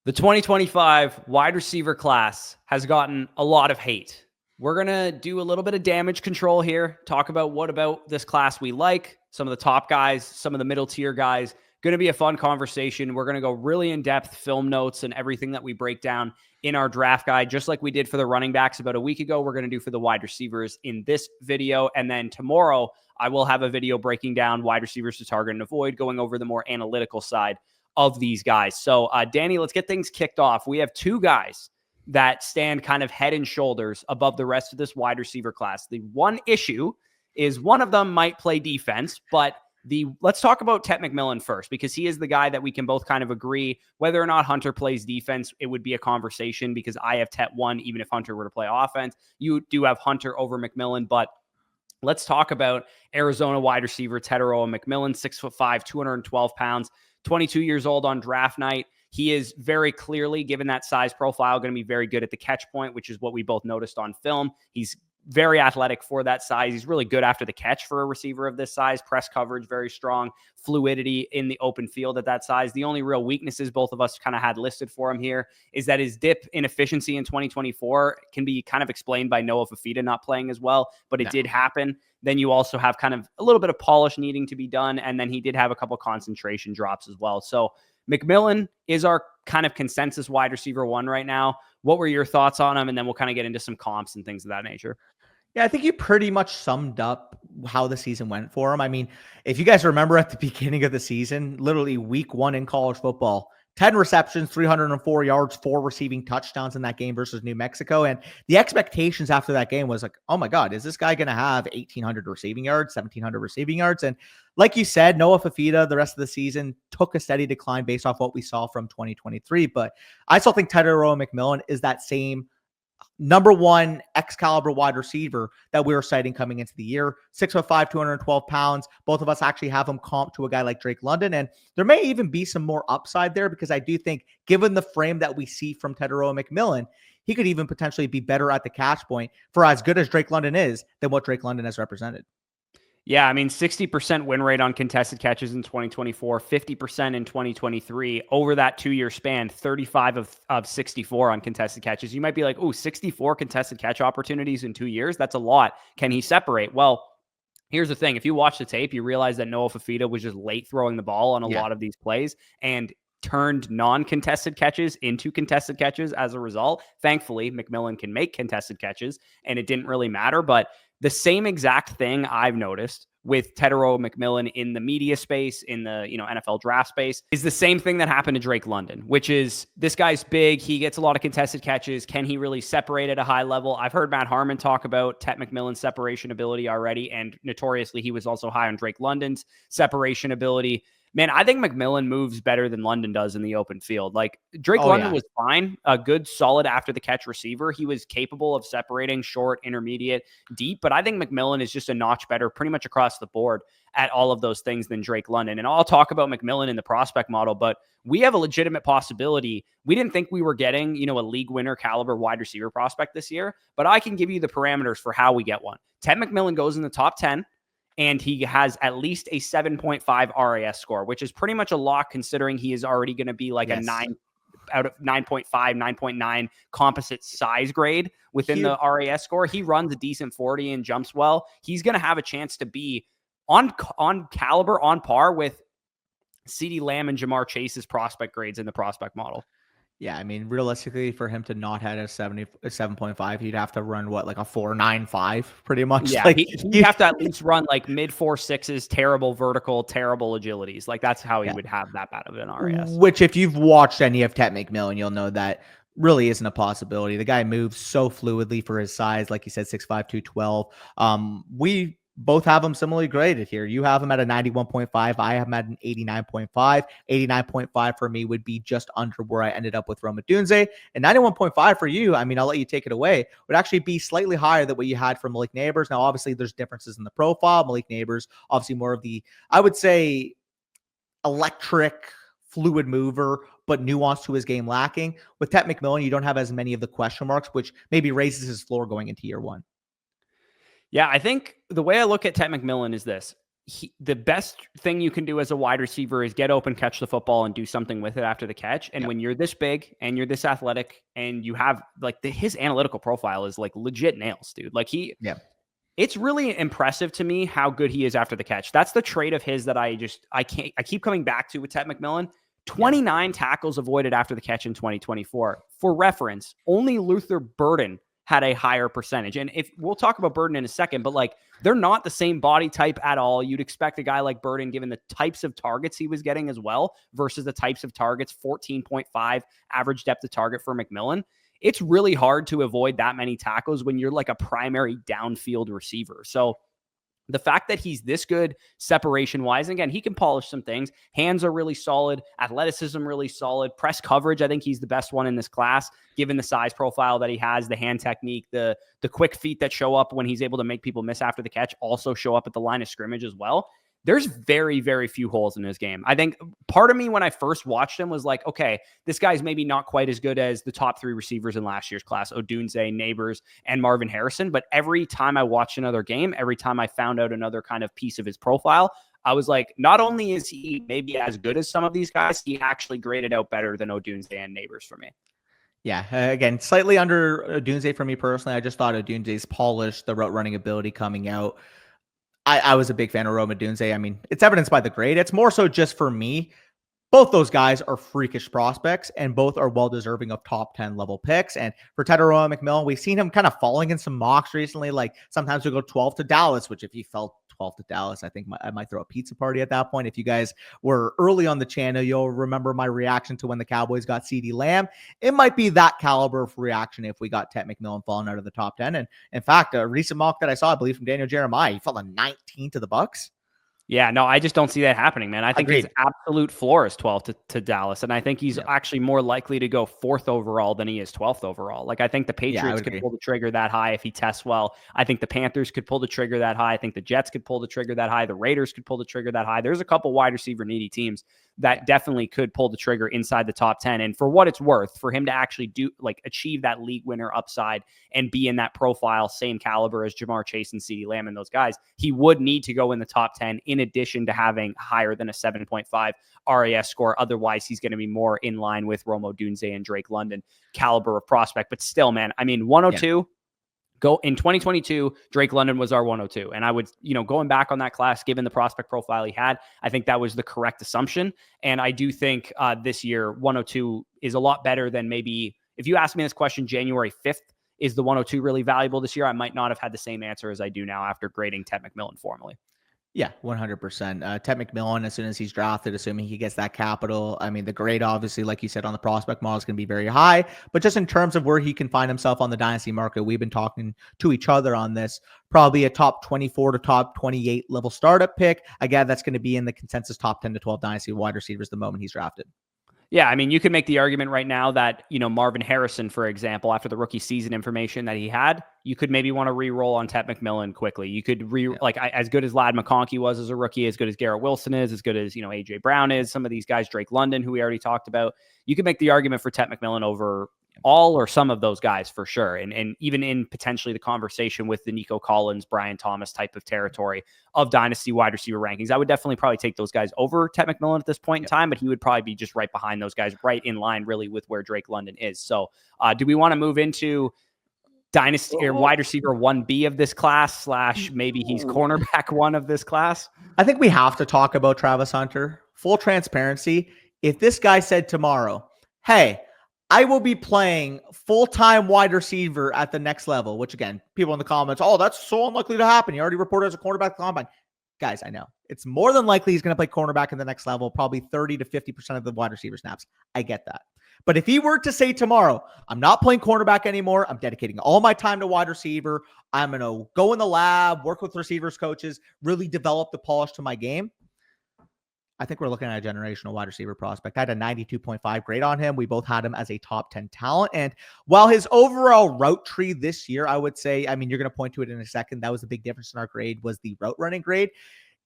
The 2025 wide receiver class has gotten a lot of hate. We're going to do a little bit of damage control here, talk about what about this class we like, some of the top guys, some of the middle tier guys. Going to be a fun conversation. We're going to go really in depth, film notes and everything that we break down in our draft guide, just like we did for the running backs about a week ago. We're going to do for the wide receivers in this video. And then tomorrow, I will have a video breaking down wide receivers to target and avoid, going over the more analytical side of these guys. So, Danny, let's get things kicked off. We have two guys that stand kind of head and shoulders above the rest of this wide receiver class. The one issue is one of them might play defense, but let's talk about Tet McMillan first, because he is the guy that we can both kind of agree whether or not Hunter plays defense. It would be a conversation because I have Tet 1, even if Hunter were to play offense. You do have Hunter over McMillan, but let's talk about Arizona wide receiver tetairoa McMillan, 6'5", 212 pounds, 22 years old on draft night. He is very clearly, given that size profile, going to be very good at the catch point, which is what we both noticed on film. He's very athletic for that size. He's really good after the catch for a receiver of this size. Press coverage, very strong. Fluidity in the open field at that size. The only real weaknesses both of us kind of had listed for him here is that his dip in efficiency in 2024 can be kind of explained by Noah Fafita not playing as well, but it did happen. Then you also have kind of a little bit of polish needing to be done, and then he did have a couple concentration drops as well. So McMillan is our kind of consensus wide receiver 1 right now. What were your thoughts on him? And then we'll kind of get into some comps and things of that nature. Yeah, I think you pretty much summed up how the season went for him. I mean, if you guys remember at the beginning of the season, literally week 1 in college football, 10 receptions, 304 yards, 4 receiving touchdowns in that game versus New Mexico. And the expectations after that game was like, oh my God, is this guy going to have 1,800 receiving yards, 1,700 receiving yards? And like you said, Noah Fafita, the rest of the season took a steady decline based off what we saw from 2023. But I still think tetairoa McMillan is that same number 1 Excalibur wide receiver that we were citing coming into the year. 6'5", 212 pounds. Both of us actually have him comped to a guy like Drake London. And there may even be some more upside there because I do think, given the frame that we see from tetairoa McMillan, he could even potentially be better at the catch point for as good as Drake London is than what Drake London has represented. Yeah, I mean, 60% win rate on contested catches in 2024, 50% in 2023. Over that 2-year span, 35 of 64 on contested catches. You might be like, oh, 64 contested catch opportunities in 2 years? That's a lot. Can he separate? Well, here's the thing. If you watch the tape, you realize that Noah Fafita was just late throwing the ball on a lot of these plays and turned non-contested catches into contested catches as a result. Thankfully, McMillan can make contested catches, and it didn't really matter, but the same exact thing I've noticed with tetairoa McMillan in the media space, in the NFL draft space, is the same thing that happened to Drake London, which is this guy's big. He gets a lot of contested catches. Can he really separate at a high level? I've heard Matt Harmon talk about Tet McMillan's separation ability already, and notoriously, he was also high on Drake London's separation ability. Man, I think McMillan moves better than London does in the open field. Like Drake London was fine, a good, solid after the catch receiver. He was capable of separating short, intermediate, deep, but I think McMillan is just a notch better pretty much across the board at all of those things than Drake London. And I'll talk about McMillan in the prospect model, but we have a legitimate possibility. We didn't think we were getting, a league winner caliber wide receiver prospect this year, but I can give you the parameters for how we get one. Tet McMillan goes in the top 10. And he has at least a 7.5 RAS score, which is pretty much a lock considering he is already going to be like a 9 out of 9.5, 9.9 composite size grade within the RAS score. He runs a decent 40 and jumps well. He's going to have a chance to be on caliber, on par with CeeDee Lamb and Jamar Chase's prospect grades in the prospect model. Yeah, I mean, realistically, for him to not have a 7.5, he'd have to run like a 4.95, pretty much. Yeah, like, he'd have to at least run like mid 4.6s, terrible vertical, terrible agilities. Like that's how he would have that bad of an RAS. Which, if you've watched any of Tet McMillan, you'll know that really isn't a possibility. The guy moves so fluidly for his size, like you said, 6'5", 212. We both have him similarly graded here. You have him at a 91.5. I have him at an 89.5. 89.5 for me would be just under where I ended up with Rome Odunze. And 91.5 for you, I mean, I'll let you take it away, would actually be slightly higher than what you had for Malik Neighbors. Now, obviously, there's differences in the profile. Malik Neighbors, obviously more of the, I would say, electric, fluid mover, but nuance to his game lacking. With Tet McMillan, you don't have as many of the question marks, which maybe raises his floor going into year 1. Yeah, I think the way I look at Tet McMillan is this. the best thing you can do as a wide receiver is get open, catch the football, and do something with it after the catch. And when you're this big and you're this athletic and you have like his analytical profile is like legit nails, dude. Like it's really impressive to me how good he is after the catch. That's the trait of his that I keep coming back to with Ted McMillan. 29 tackles avoided after the catch in 2024. For reference, only Luther Burden had a higher percentage. And if we'll talk about Burden in a second, but like they're not the same body type at all. You'd expect a guy like Burden, given the types of targets he was getting as well, versus the types of targets, 14.5 average depth of target for McMillan. It's really hard to avoid that many tackles when you're like a primary downfield receiver. So the fact that he's this good separation wise, and again, he can polish some things. Hands are really solid. Athleticism really solid. Press coverage, I think he's the best one in this class, given the size profile that he has, the hand technique, the quick feet that show up when he's able to make people miss after the catch also show up at the line of scrimmage as well. There's very, very few holes in his game. I think part of me when I first watched him was like, okay, this guy's maybe not quite as good as the top three receivers in last year's class, Odunze, Neighbors, and Marvin Harrison. But every time I watched another game, every time I found out another kind of piece of his profile, I was like, not only is he maybe as good as some of these guys, he actually graded out better than Odunze and Neighbors for me. Yeah, again, slightly under Odunze for me personally. I just thought Odunze's polished, the route running ability coming out. I was a big fan of Rome Odunze. I mean, it's evidenced by the grade. It's more so just for me. Both those guys are freakish prospects, and both are well-deserving of top 10 level picks. And for tetairoa McMillan, we've seen him kind of falling in some mocks recently. Like sometimes we go 12 to Dallas, which if he fell 12 to Dallas, I think I might throw a pizza party at that point. If you guys were early on the channel, you'll remember my reaction to when the Cowboys got CeeDee Lamb. It might be that caliber of reaction if we got Ted McMillan falling out of the top 10. And in fact, a recent mock that I saw, I believe from Daniel Jeremiah, he fell to 19 to the Bucks. Yeah, no, I just don't see that happening, man. I think his absolute floor is 12 to Dallas, and I think he's actually more likely to go 4th overall than he is 12th overall. Like, I think the Patriots could pull the trigger that high if he tests well. I think the Panthers could pull the trigger that high. I think the Jets could pull the trigger that high. The Raiders could pull the trigger that high. There's a couple wide receiver needy teams that definitely could pull the trigger inside the top 10. And for what it's worth, for him to actually achieve that league winner upside and be in that profile, same caliber as Jamar Chase and CeeDee Lamb and those guys, he would need to go in the top 10 in addition to having higher than a 7.5 RAS score. Otherwise, he's going to be more in line with Rome Odunze and Drake London caliber of prospect. But still, man, I mean, 102, go in 2022, Drake London was our 102. And I would, going back on that class, given the prospect profile he had, I think that was the correct assumption. And I do think this year, 102 is a lot better than maybe, if you asked me this question January 5th, is the 102 really valuable this year? I might not have had the same answer as I do now after grading Ted McMillan formally. Yeah, 100%. Ted McMillan, as soon as he's drafted, assuming he gets that capital, I mean, the grade, obviously, like you said, on the prospect model is going to be very high. But just in terms of where he can find himself on the dynasty market, we've been talking to each other on this. Probably a top 24 to top 28 level startup pick. Again, that's going to be in the consensus top 10 to 12 dynasty wide receivers the moment he's drafted. Yeah, I mean, you could make the argument right now that, Marvin Harrison, for example, after the rookie season information that he had, you could maybe want to re-roll on Ted McMillan quickly. You could as good as Ladd McConkey was as a rookie, as good as Garrett Wilson is, as good as, AJ Brown is, some of these guys, Drake London, who we already talked about. You could make the argument for Ted McMillan over all or some of those guys for sure. And even in potentially the conversation with the Nico Collins, Brian Thomas type of territory of dynasty wide receiver rankings, I would definitely probably take those guys over Ted McMillan at this point in time, but he would probably be just right behind those guys, right in line really with where Drake London is. So do we want to move into dynasty or wide receiver 1B of this class / maybe he's cornerback 1 of this class? I think we have to talk about Travis Hunter. Full transparency. If this guy said tomorrow, hey, I will be playing full-time wide receiver at the next level, which again, people in the comments, oh, that's so unlikely to happen. He already reported as a cornerback combine. Guys, I know. It's more than likely he's going to play cornerback in the next level, probably 30 to 50% of the wide receiver snaps. I get that. But if he were to say tomorrow, I'm not playing cornerback anymore, I'm dedicating all my time to wide receiver, I'm going to go in the lab, work with receivers coaches, really develop the polish to my game, I think we're looking at a generational wide receiver prospect. I had a 92.5 grade on him. We both had him as a top 10 talent. And while his overall route tree this year, I would say, I mean, you're going to point to it in a second, that was the big difference in our grade, was the route running grade.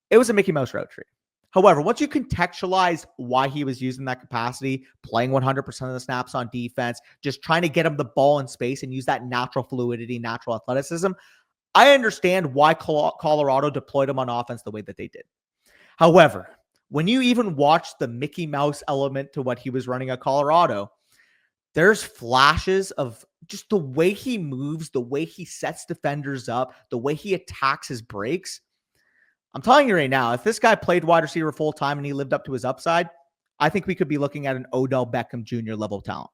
It was a Mickey Mouse route tree. However, once you contextualize why he was using that capacity, playing 100% of the snaps on defense, just trying to get him the ball in space and use that natural fluidity, natural athleticism, I understand why Colorado deployed him on offense the way that they did. However, when you even watch the Mickey Mouse element to what he was running at Colorado, there's flashes of just the way he moves, the way he sets defenders up, the way he attacks his breaks. I'm telling you right now, if this guy played wide receiver full time and he lived up to his upside, I think we could be looking at an Odell Beckham Jr. level talent.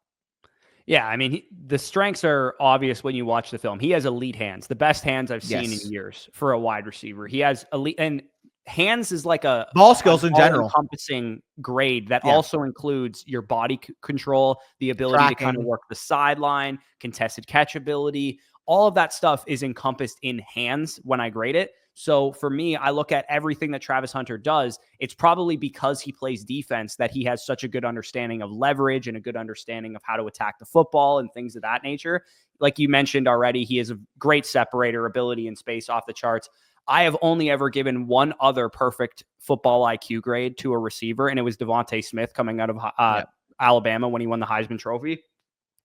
Yeah, I mean, the strengths are obvious when you watch the film. He has elite hands, the best hands I've seen in years for a wide receiver. He has elite, and hands is like a ball skills in general, encompassing grade that also includes your body control, the ability to kind of work the sideline, contested catch ability. All of that stuff is encompassed in hands when I grade it. So for me, I look at everything that Travis Hunter does. It's probably because he plays defense that he has such a good understanding of leverage and a good understanding of how to attack the football and things of that nature. Like you mentioned already, he has a great separator ability in space off the charts. I have only ever given one other perfect football IQ grade to a receiver, and it was Devontae Smith coming out of Alabama when he won the Heisman Trophy.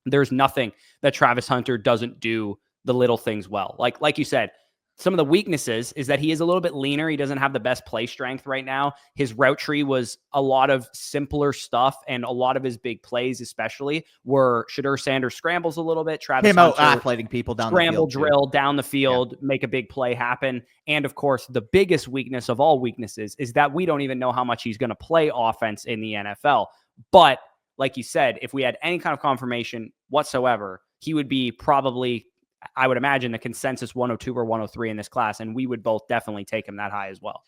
There's nothing that Travis Hunter doesn't do the little things well. Like you said, some of the weaknesses is that he is a little bit leaner. He doesn't have the best play strength right now. His route tree was a lot of simpler stuff, and a lot of his big plays, especially, were Shedeur Sanders scrambles a little bit. Travis Hunter athleting people down the field. Drill down the field, make a big play happen. And of course, the biggest weakness of all weaknesses is that we don't even know how much he's going to play offense in the NFL. But like you said, if we had any kind of confirmation whatsoever, he would be probably, I would imagine, the consensus 102 or 103 in this class, and we would both definitely take him that high as well.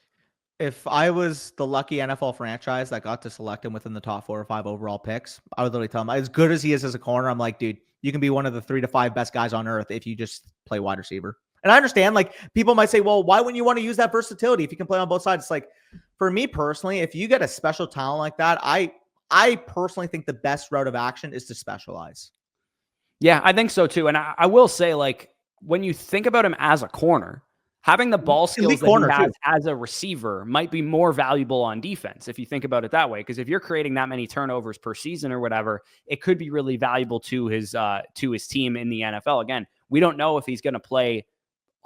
If I was the lucky NFL franchise that got to select him within the top 4 or 5 overall picks, I would literally tell him, as good as he is as a corner, I'm like, dude, you can be one of the 3 to 5 best guys on earth if you just play wide receiver. And I understand, like, people might say, well, why wouldn't you want to use that versatility if you can play on both sides? It's like, for me personally, if you get a special talent like that, I personally think the best route of action is to specialize. Yeah, I think so too. And I will say, like, when you think about him as a corner, having the ball skills that he has as a receiver might be more valuable on defense, if you think about it that way. Because if you're creating that many turnovers per season or whatever, it could be really valuable to his team in the NFL. Again, we don't know if he's going to play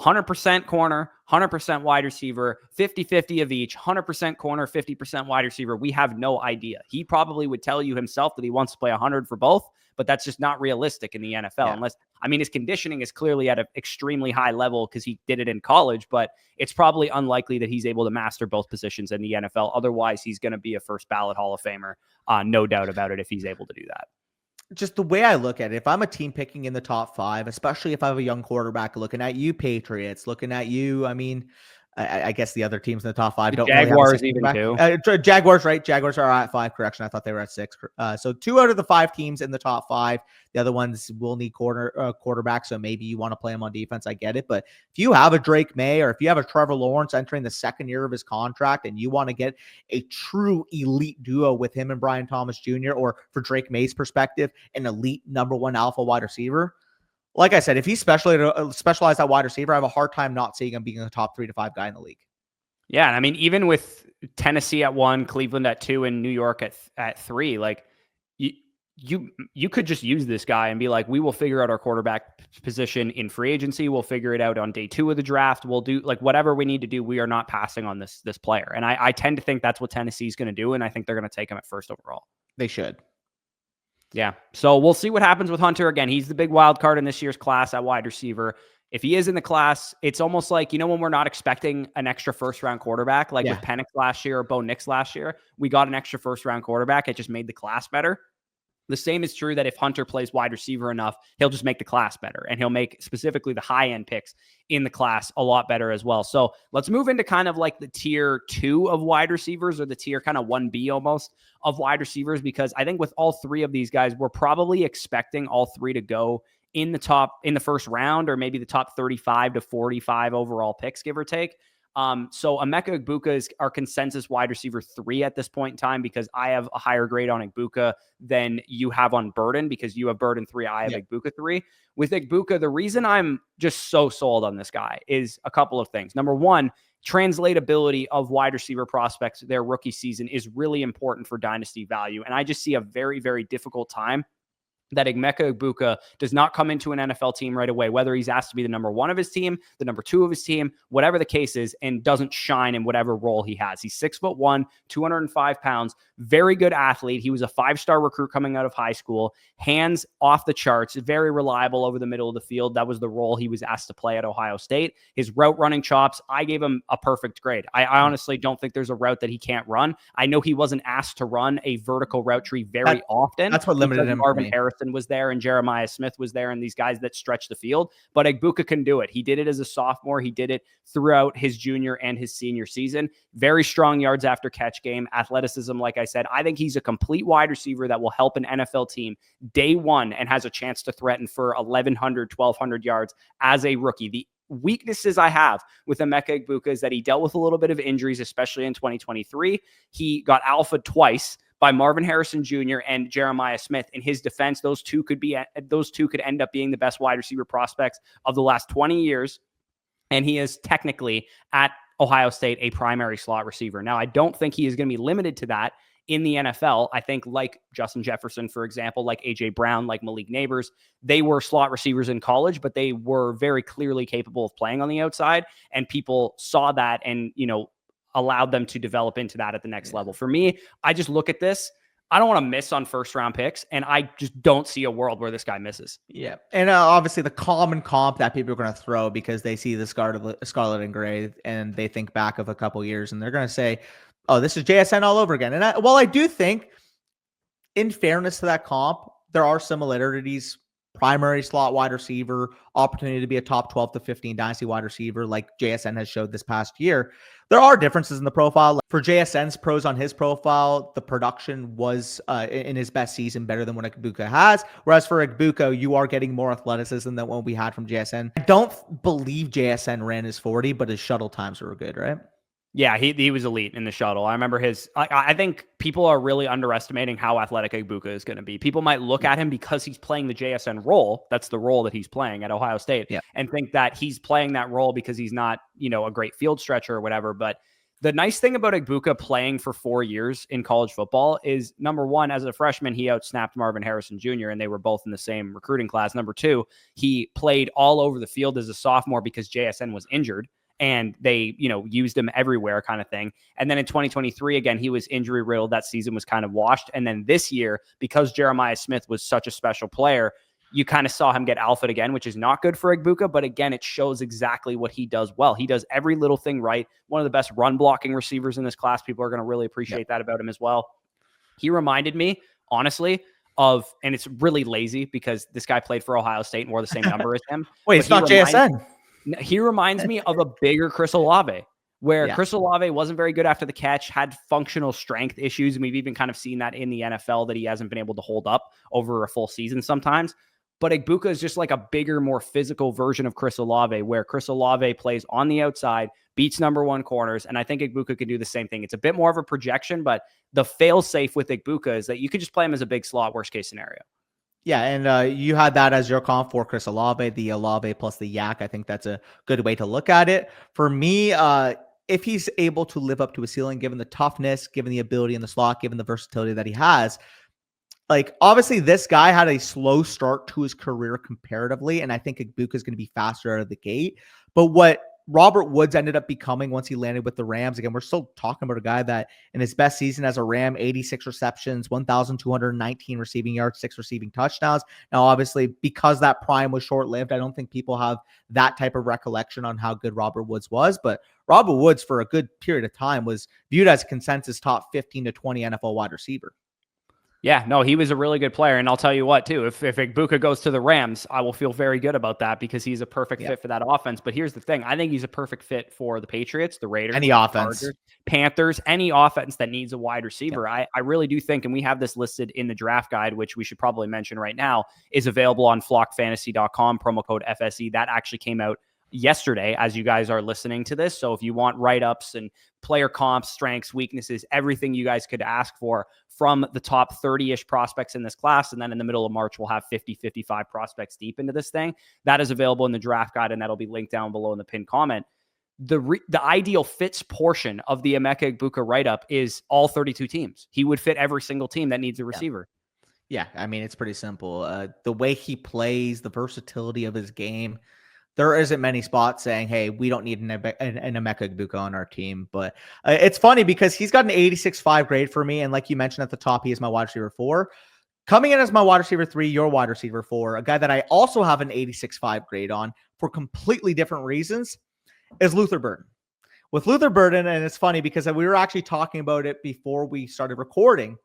100% corner, 100% wide receiver, 50-50 of each, 100% corner, 50% wide receiver. We have no idea. He probably would tell you himself that he wants to play 100 for both, but that's just not realistic in the NFL. Unless, I mean, his conditioning is clearly at an extremely high level because he did it in college, but it's probably unlikely that he's able to master both positions in the NFL. Otherwise, he's going to be a first ballot Hall of Famer. No doubt about it if he's able to do that. Just the way I look at it, if I'm a team picking in the top 5, especially if I have a young quarterback, looking at you Patriots, looking at you, I mean, I guess the other teams in the top 5 don't Jaguars really even too. Jaguars, right? Jaguars are at 5. Correction, I thought they were at 6. So 2 out of the 5 teams in the top 5. The other ones will need quarterback, so maybe you want to play them on defense. I get it, but if you have a Drake May or if you have a Trevor Lawrence entering the 2nd year of his contract and you want to get a true elite duo with him and Brian Thomas Jr., or for Drake May's perspective, an elite number 1 alpha wide receiver. Like I said, if he's specialized at wide receiver, I have a hard time not seeing him being a top 3 to 5 guy in the league. Yeah, and I mean, even with Tennessee at 1, Cleveland at 2, and New York at 3, like you could just use this guy and be like, we will figure out our quarterback position in free agency. We'll figure it out on day 2 of the draft. We'll do like whatever we need to do. We are not passing on this player, and I tend to think that's what Tennessee's going to do, and I think they're going to take him at 1st overall. They should. Yeah. So we'll see what happens with Hunter. Again, he's the big wild card in this year's class at wide receiver. If he is in the class, it's almost like, when we're not expecting an extra 1st-round quarterback, like with Penix last year or Bo Nix last year, we got an extra 1st-round quarterback. It just made the class better. The same is true that if Hunter plays wide receiver enough, he'll just make the class better, and he'll make specifically the high-end picks in the class a lot better as well. So let's move into kind of like the tier 2 of wide receivers, or the tier kind of 1B almost of wide receivers, because I think with all 3 of these guys, we're probably expecting all 3 to go in the 1st round, or maybe the top 35 to 45 overall picks, give or take. So Emeka Egbuka is our consensus wide receiver 3 at this point in time, because I have a higher grade on Egbuka than you have on Burden, because you have Burden 3, I have Egbuka 3. With Egbuka, the reason I'm just so sold on this guy is a couple of things. Number 1, translatability of wide receiver prospects, their rookie season, is really important for dynasty value. And I just see a very, very difficult time that Egbuka does not come into an NFL team right away, whether he's asked to be the number 1 of his team, the number 2 of his team, whatever the case is, and doesn't shine in whatever role he has. He's 6'1", 205 pounds, very good athlete. He was a 5-star recruit coming out of high school, hands off the charts, very reliable over the middle of the field. That was the role he was asked to play at Ohio State. His route running chops, I gave him a perfect grade. I honestly don't think there's a route that he can't run. I know he wasn't asked to run a vertical route tree very often. That's what limited him. Marvin Harrison was there and Jeremiah Smith was there and these guys that stretch the field, but Egbuka can do it. He did it as a sophomore. He did it throughout his junior and his senior season. Very strong yards after catch game, athleticism. Like I said, I think he's a complete wide receiver that will help an NFL team day one and has a chance to threaten for 1,100, 1,200 yards as a rookie. The weaknesses I have with Emeka Egbuka is that he dealt with a little bit of injuries, especially in 2023. He got alpha twice by Marvin Harrison Jr. and Jeremiah Smith. In his defense, those two could end up being the best wide receiver prospects of the last 20 years. And he is technically at Ohio State a primary slot receiver. Now, I don't think he is going to be limited to that in the NFL. I think like Justin Jefferson, for example, like AJ Brown, like Malik Neighbors, they were slot receivers in college, but they were very clearly capable of playing on the outside. And people saw that and, allowed them to develop into that at the next level. For me, I just look at this. I don't want to miss on first round picks, and I just don't see a world where this guy misses. Yeah. And obviously the common comp that people are going to throw because they see the scarlet and gray and they think back of a couple years and they're going to say, oh, this is JSN all over again. And I do think in fairness to that comp, there are similarities. Primary slot wide receiver, opportunity to be a top 12 to 15 dynasty wide receiver like JSN has showed this past year. There are differences in the profile. For JSN's pros on his profile, the production was in his best season better than what Egbuka has. Whereas for Egbuka, you are getting more athleticism than what we had from JSN. I don't believe JSN ran his 40, but his shuttle times were good, right? Yeah, he was elite in the shuttle. I remember I think people are really underestimating how athletic Egbuka is going to be. People might look at him because he's playing the JSN role. That's the role that he's playing at Ohio State. Yeah. And think that he's playing that role because he's not, a great field stretcher or whatever. But the nice thing about Egbuka playing for 4 years in college football is, number one, as a freshman, he outsnapped Marvin Harrison Jr., and they were both in the same recruiting class. Number two, he played all over the field as a sophomore because JSN was injured. And they, used him everywhere kind of thing. And then in 2023, again, he was injury riddled. That season was kind of washed. And then this year, because Jeremiah Smith was such a special player, you kind of saw him get alpha again, which is not good for Egbuka. But again, it shows exactly what he does well. He does every little thing right. One of the best run blocking receivers in this class. People are going to really appreciate that about him as well. He reminded me, honestly, and it's really lazy because this guy played for Ohio State and wore the same number as him. Wait, it's not JSN. He reminds me of a bigger Chris Olave, where Chris Olave wasn't very good after the catch, had functional strength issues. And we've even kind of seen that in the NFL that he hasn't been able to hold up over a full season sometimes. But Egbuka is just like a bigger, more physical version of Chris Olave, where Chris Olave plays on the outside, beats number one corners. And I think Egbuka can do the same thing. It's a bit more of a projection, but the fail safe with Egbuka is that you could just play him as a big slot, worst case scenario. Yeah, and you had that as your comp for Chris Olave, the Olave plus the Yak. I think that's a good way to look at it. For me, if he's able to live up to his ceiling, given the toughness, given the ability in the slot, given the versatility that he has, like obviously this guy had a slow start to his career comparatively, and I think Egbuka is going to be faster out of the gate. But what Robert Woods ended up becoming once he landed with the Rams. Again, we're still talking about a guy that in his best season as a Ram, 86 receptions, 1,219 receiving yards, 6 receiving touchdowns. Now, obviously, because that prime was short-lived, I don't think people have that type of recollection on how good Robert Woods was. But Robert Woods, for a good period of time, was viewed as a consensus top 15 to 20 NFL wide receiver. Yeah, no, he was a really good player. And I'll tell you what, too, if Egbuka goes to the Rams, I will feel very good about that because he's a perfect fit for that offense. But here's the thing. I think he's a perfect fit for the Patriots, the Raiders, any offense, Chargers, Panthers, any offense that needs a wide receiver. I really do think, and we have this listed in the draft guide, which we should probably mention right now, is available on flockfantasy.com, promo code FSE. That actually came out yesterday as you guys are listening to this. So if you want write-ups and player comps, strengths, weaknesses, everything you guys could ask for from the top 30-ish prospects in this class, and then in the middle of March, we'll have 50, 55 prospects deep into this thing. That is available in the draft guide, and that'll be linked down below in the pinned comment. The ideal fits portion of the Emeka Egbuka write-up is all 32 teams. He would fit every single team that needs a receiver. Yeah, I mean, it's pretty simple. The way he plays, the versatility of his game, there isn't many spots saying, hey, we don't need an Emeka Egbuka on our team. But it's funny because he's got an 86.5 grade for me. And like you mentioned at the top, he is my wide receiver 4. Coming in as my wide receiver 3, your wide receiver 4, a guy that I also have an 86.5 grade on for completely different reasons, is Luther Burden. With Luther Burden, and it's funny because we were actually talking about it before we started recording,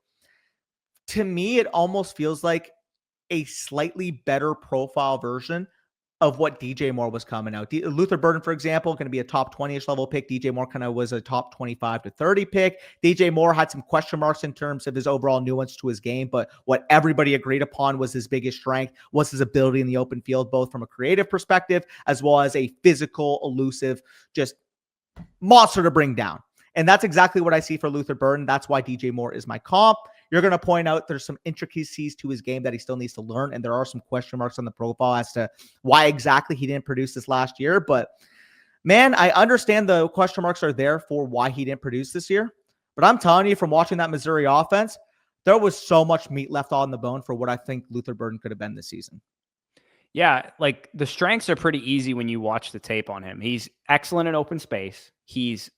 to me, it almost feels like a slightly better profile version of what DJ Moore was coming out. Luther Burden, for example, going to be a top 20-ish level pick. DJ Moore kind of was a top 25 to 30 pick. DJ Moore had some question marks in terms of his overall nuance to his game, but what everybody agreed upon was his biggest strength was his ability in the open field, both from a creative perspective as well as a physical, elusive, just monster to bring down. And that's exactly what I see for Luther Burden. That's why DJ Moore is my comp. You're going to point out there's some intricacies to his game that he still needs to learn, and there are some question marks on the profile as to why exactly he didn't produce this last year. But, man, I understand the question marks are there for why he didn't produce this year. But I'm telling you, from watching that Missouri offense, there was so much meat left on the bone for what I think Luther Burden could have been this season. Yeah, like the strengths are pretty easy when you watch the tape on him. He's excellent in open space. He's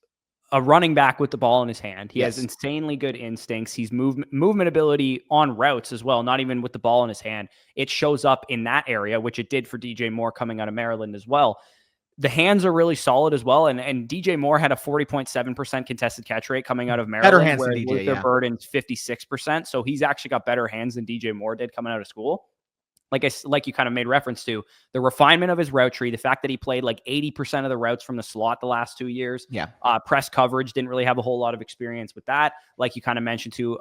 a running back with the ball in his hand. He has insanely good instincts. He's movement ability on routes as well, not even with the ball in his hand. It shows up in that area, which it did for DJ Moore coming out of Maryland as well. The hands are really solid as well. And DJ Moore had a 40.7% contested catch rate coming out of Maryland. Better hands where than DJ, Luther Burden's 56%. So he's actually got better hands than DJ Moore did coming out of school. Like you kind of made reference to, the refinement of his route tree, the fact that he played like 80% of the routes from the slot the last 2 years. Yeah. Press coverage, didn't really have a whole lot of experience with that. Like you kind of mentioned to,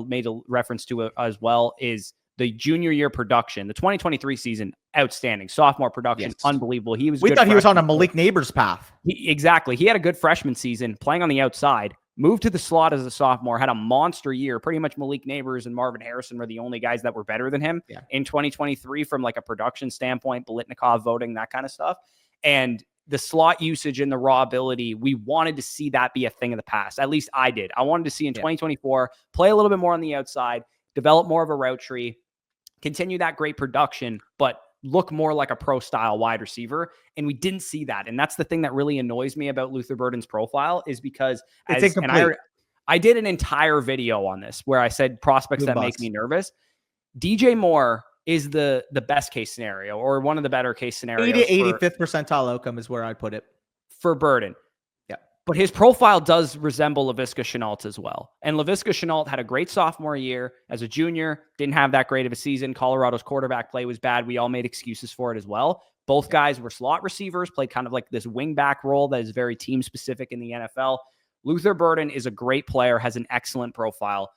made a reference to as well, is the junior year production. The 2023 season, outstanding. Sophomore production, unbelievable. We thought he was on a Malik Neighbors path. Exactly. He had a good freshman season playing on the outside. Moved to the slot as a sophomore, had a monster year. Pretty much Malik Neighbors and Marvin Harrison were the only guys that were better than him in 2023 from like a production standpoint, Bolitnikov voting, that kind of stuff. And the slot usage and the raw ability, we wanted to see that be a thing of the past. At least I did. I wanted to see in 2024, play a little bit more on the outside, develop more of a route tree, continue that great production, but look more like a pro-style wide receiver, and we didn't see that. And that's the thing that really annoys me about Luther Burden's profile, is because it's incomplete. I did an entire video on this where I said prospects that make me nervous. DJ Moore is the best case scenario, or one of the better case scenarios. 85th percentile outcome is where I'd put it for Burden. But his profile does resemble Laviska Shenault as well. And Laviska Shenault had a great sophomore year as a junior, didn't have that great of a season. Colorado's quarterback play was bad. We all made excuses for it as well. Both guys were slot receivers, played kind of like this wing back role that is very team specific in the NFL. Luther Burden is a great player, has an excellent profile,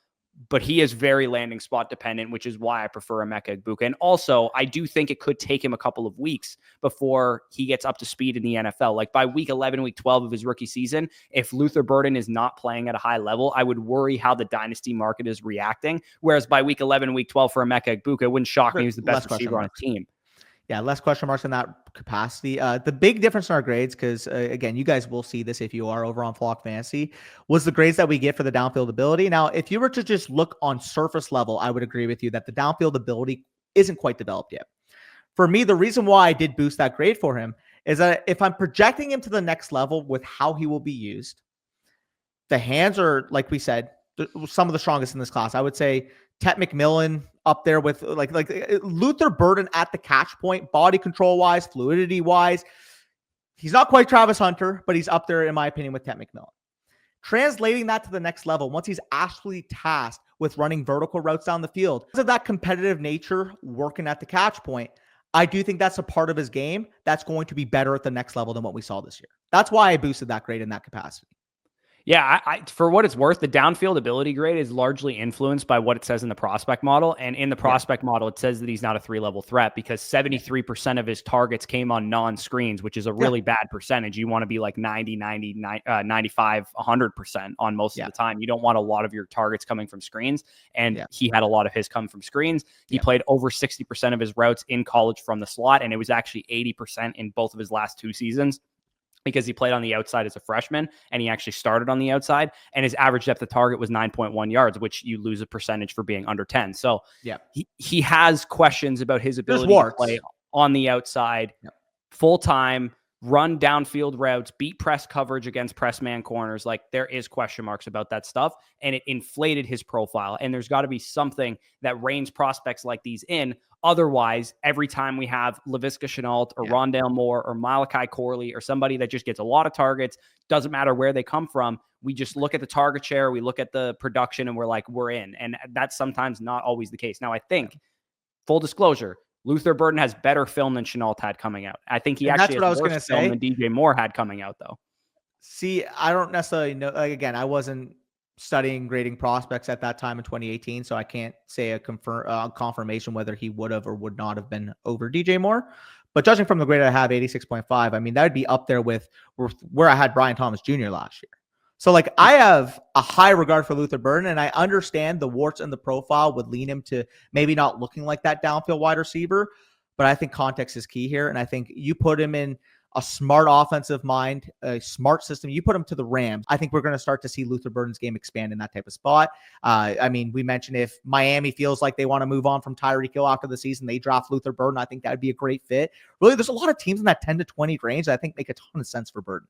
but he is very landing spot dependent, which is why I prefer Emeka Egbuka. And also, I do think it could take him a couple of weeks before he gets up to speed in the NFL. Like by week 11, week 12 of his rookie season, if Luther Burden is not playing at a high level, I would worry how the dynasty market is reacting. Whereas by week 11, week 12 for Emeka Egbuka, it wouldn't shock me. He was the best receiver on his team. Yeah, less question marks in that capacity. The big difference in our grades, because again, you guys will see this if you are over on Flock Fantasy, was the grades that we get for the downfield ability. Now, if you were to just look on surface level, I would agree with you that the downfield ability isn't quite developed yet. For me, the reason why I did boost that grade for him is that if I'm projecting him to the next level with how he will be used, the hands are, like we said, some of the strongest in this class. I would say Tet McMillan up there with like Luther Burden at the catch point, body control wise, fluidity wise. He's not quite Travis Hunter, but he's up there in my opinion with Tet McMillan. Translating that to the next level, once he's actually tasked with running vertical routes down the field, because of that competitive nature working at the catch point, I do think that's a part of his game that's going to be better at the next level than what we saw this year. That's why I boosted that grade in that capacity. Yeah, I for what it's worth, the downfield ability grade is largely influenced by what it says in the prospect model. And in the prospect model, it says that he's not a 3-level threat because 73% of his targets came on non-screens, which is a really bad percentage. You want to be like 90, 95, 100% on most of the time. You don't want a lot of your targets coming from screens. And he had a lot of his come from screens. He played over 60% of his routes in college from the slot, and it was actually 80% in both of his last 2 seasons. because he played on the outside as a freshman and he actually started on the outside, and his average depth of target was 9.1 yards, which you lose a percentage for being under 10. So Yeah, he has questions about his there's ability to warts. play on the outside full time, run downfield routes, beat press coverage against press man corners. Like, there is question marks about that stuff, and it inflated his profile. And there's got to be something that reins prospects like these in. Otherwise, every time we have Laviska Shenault or Rondale Moore or Malachi Corley or somebody that just gets a lot of targets, doesn't matter where they come from, we just look at the target share, we look at the production, and we're like, we're in. And that's sometimes not always the case. Now, I think, full disclosure, Luther Burden has better film than Shenault had coming out. I think he actually has worse film than DJ Moore had coming out, though. See, I don't necessarily know. Like, again, I wasn't studying grading prospects at that time in 2018, so I can't say a confirmation whether he would have or would not have been over DJ Moore. But judging from the grade I have, 86.5, I mean, that would be up there with where I had Brian Thomas Jr. last year. So, like, I have a high regard for Luther Burden, and I understand the warts in the profile would lean him to maybe not looking like that downfield wide receiver, but I think context is key here, and I think you put him in a smart offensive mind, a smart system, you put him to the Rams, I think we're going to start to see Luther Burden's game expand in that type of spot. I mean, we mentioned if Miami feels like they want to move on from Tyreek Hill after the season, they draft Luther Burden. I think that would be a great fit. Really, there's a lot of teams in that 10 to 20 range that I think make a ton of sense for Burden.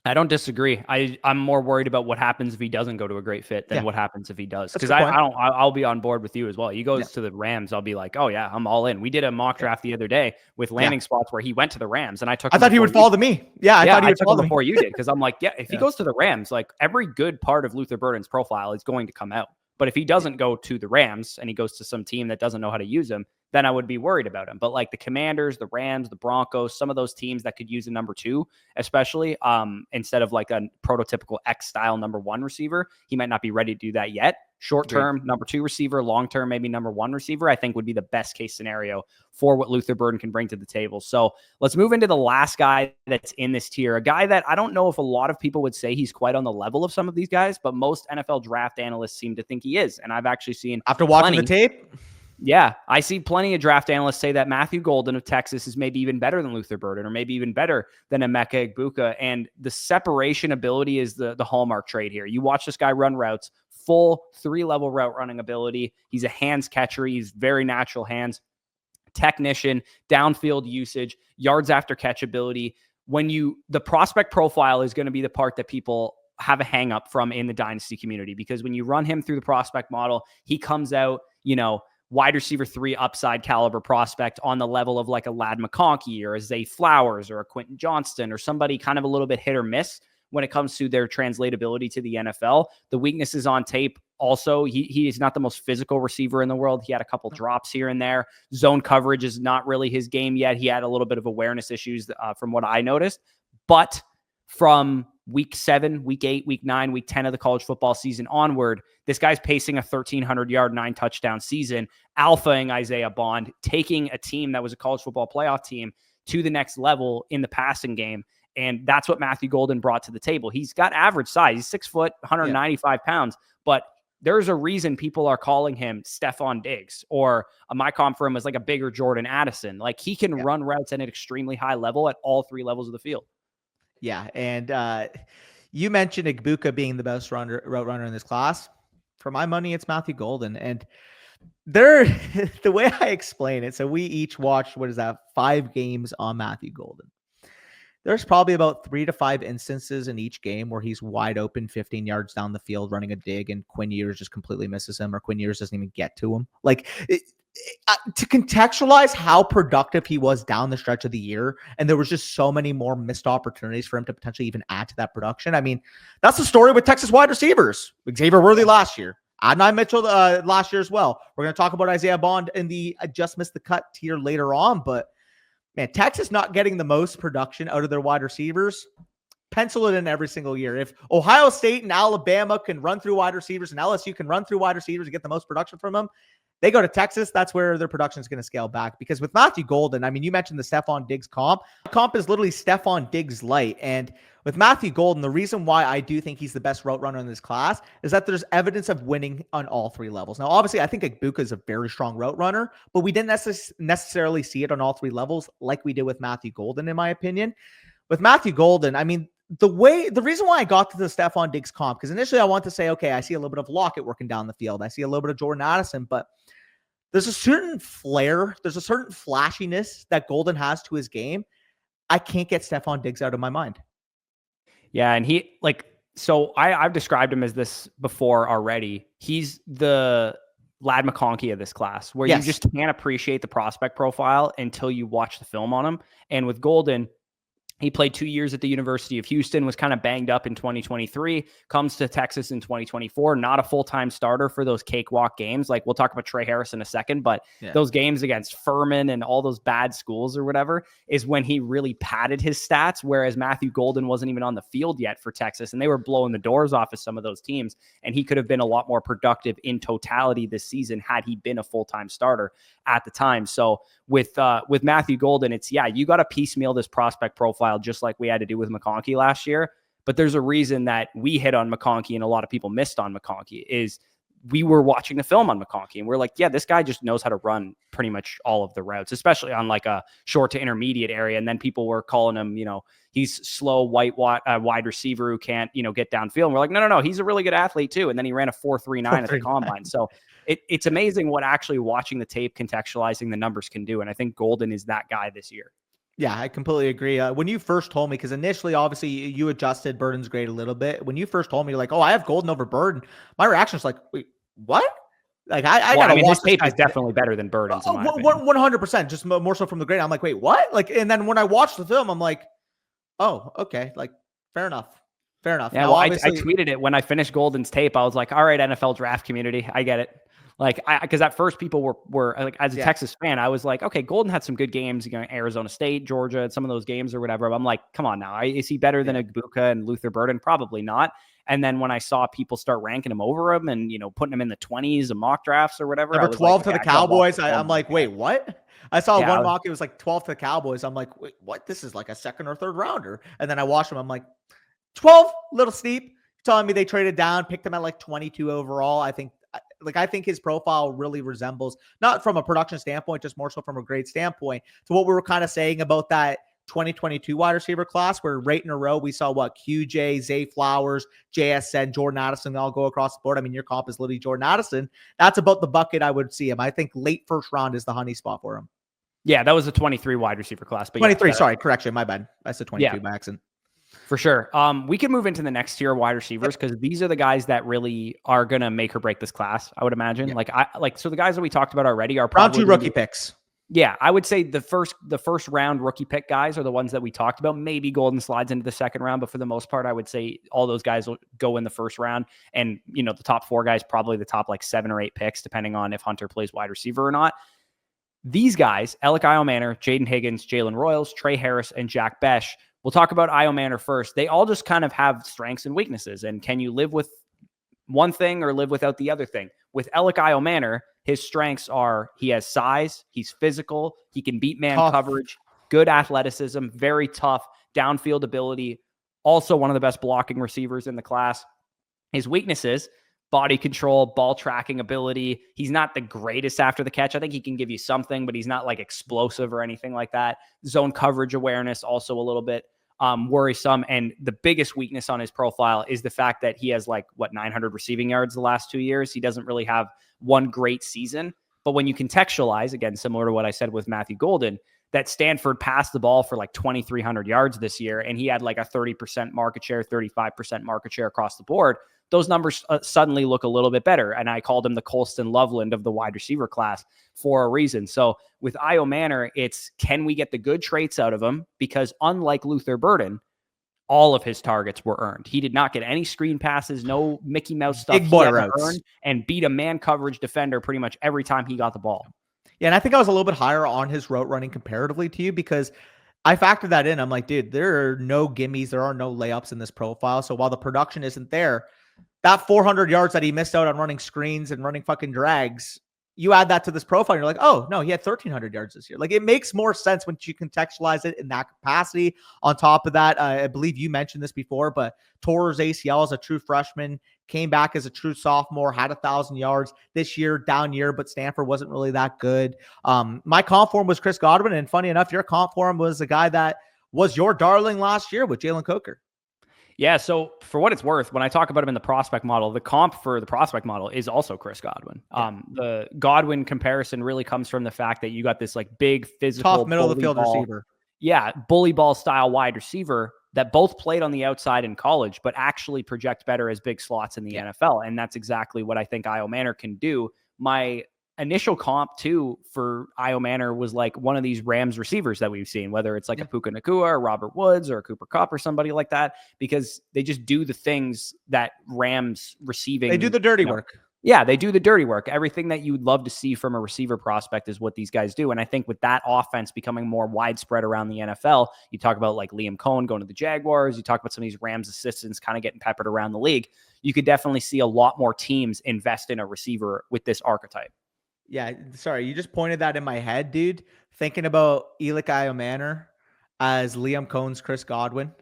I don't disagree. I'm more worried about what happens if he doesn't go to a great fit than what happens if he does. Because I'll be on board with you as well. He goes to the Rams, I'll be like, oh yeah, I'm all in. We did a mock draft the other day with landing spots where he went to the Rams, and I thought he would fall to me. I thought he would fall before you did, because I'm like, if he goes to the Rams, like, every good part of Luther Burden's profile is going to come out. But if he doesn't go to the Rams and he goes to some team that doesn't know how to use him, then I would be worried about him. But like the Commanders, the Rams, the Broncos, some of those teams that could use a number 2, especially instead of like a prototypical X style number 1 receiver, he might not be ready to do that yet. Short term, number 2 receiver, long term, maybe number 1 receiver, I think would be the best case scenario for what Luther Burden can bring to the table. So let's move into the last guy that's in this tier, a guy that I don't know if a lot of people would say he's quite on the level of some of these guys, but most NFL draft analysts seem to think he is. And I've actually seen, after watching the tape, I see plenty of draft analysts say that Matthew Golden of Texas is maybe even better than Luther Burden, or maybe even better than Emeka Egbuka. And the separation ability is the hallmark trait here. You watch this guy run routes, full 3-level route running ability. He's a hands catcher. He's very natural hands. Technician, downfield usage, yards after catch ability. The prospect profile is going to be the part that people have a hang up from in the dynasty community, because when you run him through the prospect model, he comes out, wide receiver 3 upside caliber prospect on the level of like a Ladd McConkey or a Zay Flowers or a Quentin Johnston, or somebody kind of a little bit hit or miss when it comes to their translatability to the NFL. The weaknesses on tape also, he is not the most physical receiver in the world. He had a couple drops here and there. Zone coverage is not really his game yet. He had a little bit of awareness issues from what I noticed. But from week 7, week 8, week 9, week 10 of the college football season onward, this guy's pacing a 1,300-yard, 9-touchdown season, alphaing Isaiah Bond, taking a team that was a college football playoff team to the next level in the passing game. And that's what Matthew Golden brought to the table. He's got average size. He's 6 foot, 195 pounds, but there's a reason people are calling him Stephon Diggs, or my comp for him is like a bigger Jordan Addison. Like, he can run routes at an extremely high level at all 3 levels of the field. Yeah, and you mentioned Egbuka being the best route runner in this class. For my money, it's Matthew Golden. And the way I explain it, so we each watched, 5 games on Matthew Golden. There's probably about 3 to 5 instances in each game where he's wide open 15 yards down the field running a dig, and Quinn Ewers just completely misses him, or Quinn Ewers doesn't even get to him. Like, to contextualize how productive he was down the stretch of the year, and there was just so many more missed opportunities for him to potentially even add to that production. I mean, that's the story with Texas wide receivers. Xavier Worthy last year, Adonai Mitchell last year as well. We're going to talk about Isaiah Bond in the just missed the cut tier later on, but man, Texas not getting the most production out of their wide receivers. Pencil it in every single year. If Ohio State and Alabama can run through wide receivers, and LSU can run through wide receivers and get the most production from them, they go to Texas, that's where their production is going to scale back. Because with Matthew Golden, I mean, you mentioned the Stephon Diggs comp. Comp is literally Stephon Diggs light. And with Matthew Golden, the reason why I do think he's the best route runner in this class is that there's evidence of winning on all 3 levels. Now, obviously, I think Egbuka is a very strong route runner, but we didn't necessarily see it on all 3 levels like we did with Matthew Golden, in my opinion. with Matthew Golden, I mean, the reason why I got to the Stephon Diggs comp, because initially I want to say, okay, I see a little bit of Lockett working down the field. I see a little bit of Jordan Addison, but there's a certain flair, there's a certain flashiness that Golden has to his game. I can't get Stephon Diggs out of my mind. Yeah, and I've described him as this before already. He's the Lad McConkey of this class, where you just can't appreciate the prospect profile until you watch the film on him. And with Golden, he played 2 years at the University of Houston, was kind of banged up in 2023, comes to Texas in 2024, not a full-time starter for those cakewalk games. Like, we'll talk about Trey Harris in a second, but those games against Furman and all those bad schools or whatever is when he really padded his stats, whereas Matthew Golden wasn't even on the field yet for Texas, and they were blowing the doors off of some of those teams, and he could have been a lot more productive in totality this season had he been a full-time starter at the time. So with Matthew Golden, it's, you got to piecemeal this prospect profile just like we had to do with McConkey last year. But there's a reason that we hit on McConkey and a lot of people missed on McConkey is we were watching the film on McConkey and we're like, this guy just knows how to run pretty much all of the routes, especially on like a short to intermediate area. And then people were calling him, he's slow wide receiver who can't, get downfield. And we're like, no, he's a really good athlete too. And then he ran a 4.39 at the combine. So it's amazing what actually watching the tape, contextualizing the numbers can do. And I think Golden is that guy this year. Yeah, I completely agree. When you first told me, because initially, obviously, you adjusted Burden's grade a little bit. When you first told me, you're like, I have Golden over Burden, my reaction was like, wait, what? Like, his tape is definitely better than Burden's. 100%, just more so from the grade. I'm like, wait, what? Like, and then when I watched the film, I'm like, oh, okay, like, fair enough. Yeah, now, I tweeted it when I finished Golden's tape. I was like, all right, NFL draft community, I get it. Like, because at first people were like, as a Texas fan, I was like, okay, Golden had some good games, Arizona State, Georgia, some of those games or whatever. But I'm like, come on now. Is he better than Egbuka and Luther Burden? Probably not. And then when I saw people start ranking him over him and, putting him in the 20s and mock drafts or whatever. Number 12 to the Cowboys. I'm like, wait, what? I saw one mock. It was like 12 to the Cowboys. I'm like, wait, what? This is like a second or third rounder. And then I watched him. I'm like, 12, little steep. You're telling me they traded down, picked him at like 22 overall. I think his profile really resembles, not from a production standpoint, just more so from a grade standpoint, to what we were kind of saying about that 2022 wide receiver class, where right in a row we saw QJ, Zay Flowers, JSN, Jordan Addison all go across the board. I mean, your comp is literally Jordan Addison. That's about the bucket I would see him. I think late first round is the honey spot for him. Yeah, that was a 23 wide receiver class. But 23, sorry, correction, my bad. That's the 22 by accident. For sure. We can move into the next tier of wide receivers because these are the guys that really are going to make or break this class, I would imagine. So the guys that we talked about already are probably round 2 rookie picks. Yeah, I would say the first round rookie pick guys are the ones that we talked about. Maybe Golden slides into the second round, but for the most part, I would say all those guys will go in the first round. And, the top 4 guys, probably the top like 7 or 8 picks, depending on if Hunter plays wide receiver or not. These guys, Alec Iomanor, Jaden Higgins, Jalen Royals, Trey Harris, and Jack Besh. We'll talk about Iomanor first. They all just kind of have strengths and weaknesses. And can you live with one thing or live without the other thing? With Alec Iomanor, his strengths are he has size, he's physical, he can beat man coverage, good athleticism, very tough, downfield ability, also one of the best blocking receivers in the class. His weaknesses, body control, ball tracking ability. He's not the greatest after the catch. I think he can give you something, but he's not like explosive or anything like that. Zone coverage awareness, also a little bit worrisome. And the biggest weakness on his profile is the fact that he has 900 receiving yards the last 2 years. He doesn't really have one great season. But when you contextualize, again, similar to what I said with Matthew Golden, that Stanford passed the ball for 2,300 yards this year, and he had a 30% market share, 35% market share across the board. Those numbers suddenly look a little bit better. And I called him the Colston Loveland of the wide receiver class for a reason. So with Iomanor, it's can we get the good traits out of him? Because unlike Luther Burden, all of his targets were earned. He did not get any screen passes, no Mickey Mouse stuff. Big boy routes. And beat a man coverage defender pretty much every time he got the ball. Yeah, and I think I was a little bit higher on his route running comparatively to you because I factored that in. I'm like, dude, there are no gimmies. There are no layups in this profile. So while the production isn't there, that 400 yards that he missed out on running screens and running fucking drags, you add that to this profile, and you're like, oh, no, he had 1,300 yards this year. It makes more sense when you contextualize it in that capacity. On top of that, I believe you mentioned this before, but Torres ACL as a true freshman, came back as a true sophomore, had 1,000 yards this year, down year, but Stanford wasn't really that good. My comp for him was Chris Godwin, and funny enough, your comp for him was a guy that was your darling last year with Jalen Coker. Yeah, so for what it's worth, when I talk about him in the prospect model, the comp for the prospect model is also Chris Godwin. Yeah. The Godwin comparison really comes from the fact that you got this like big physical Tough middle of the field receiver. Yeah, bully ball style wide receiver that both played on the outside in college, but actually project better as big slots in the NFL. And that's exactly what I think Io Manor can do. My initial comp too for Io Manor was like one of these Rams receivers that we've seen, whether it's like a Puka Nacua or Robert Woods or a Cooper Kupp or somebody like that, because they just do the things that Rams receiving. They do the dirty work. Yeah, they do the dirty work. Everything that you would love to see from a receiver prospect is what these guys do. And I think with that offense becoming more widespread around the NFL, you talk about like Liam Cohen going to the Jaguars, you talk about some of these Rams assistants kind of getting peppered around the league. You could definitely see a lot more teams invest in a receiver with this archetype. Yeah, sorry, you just pointed that in my head, dude. Thinking about Io Manor as Liam Cohen's Chris Godwin.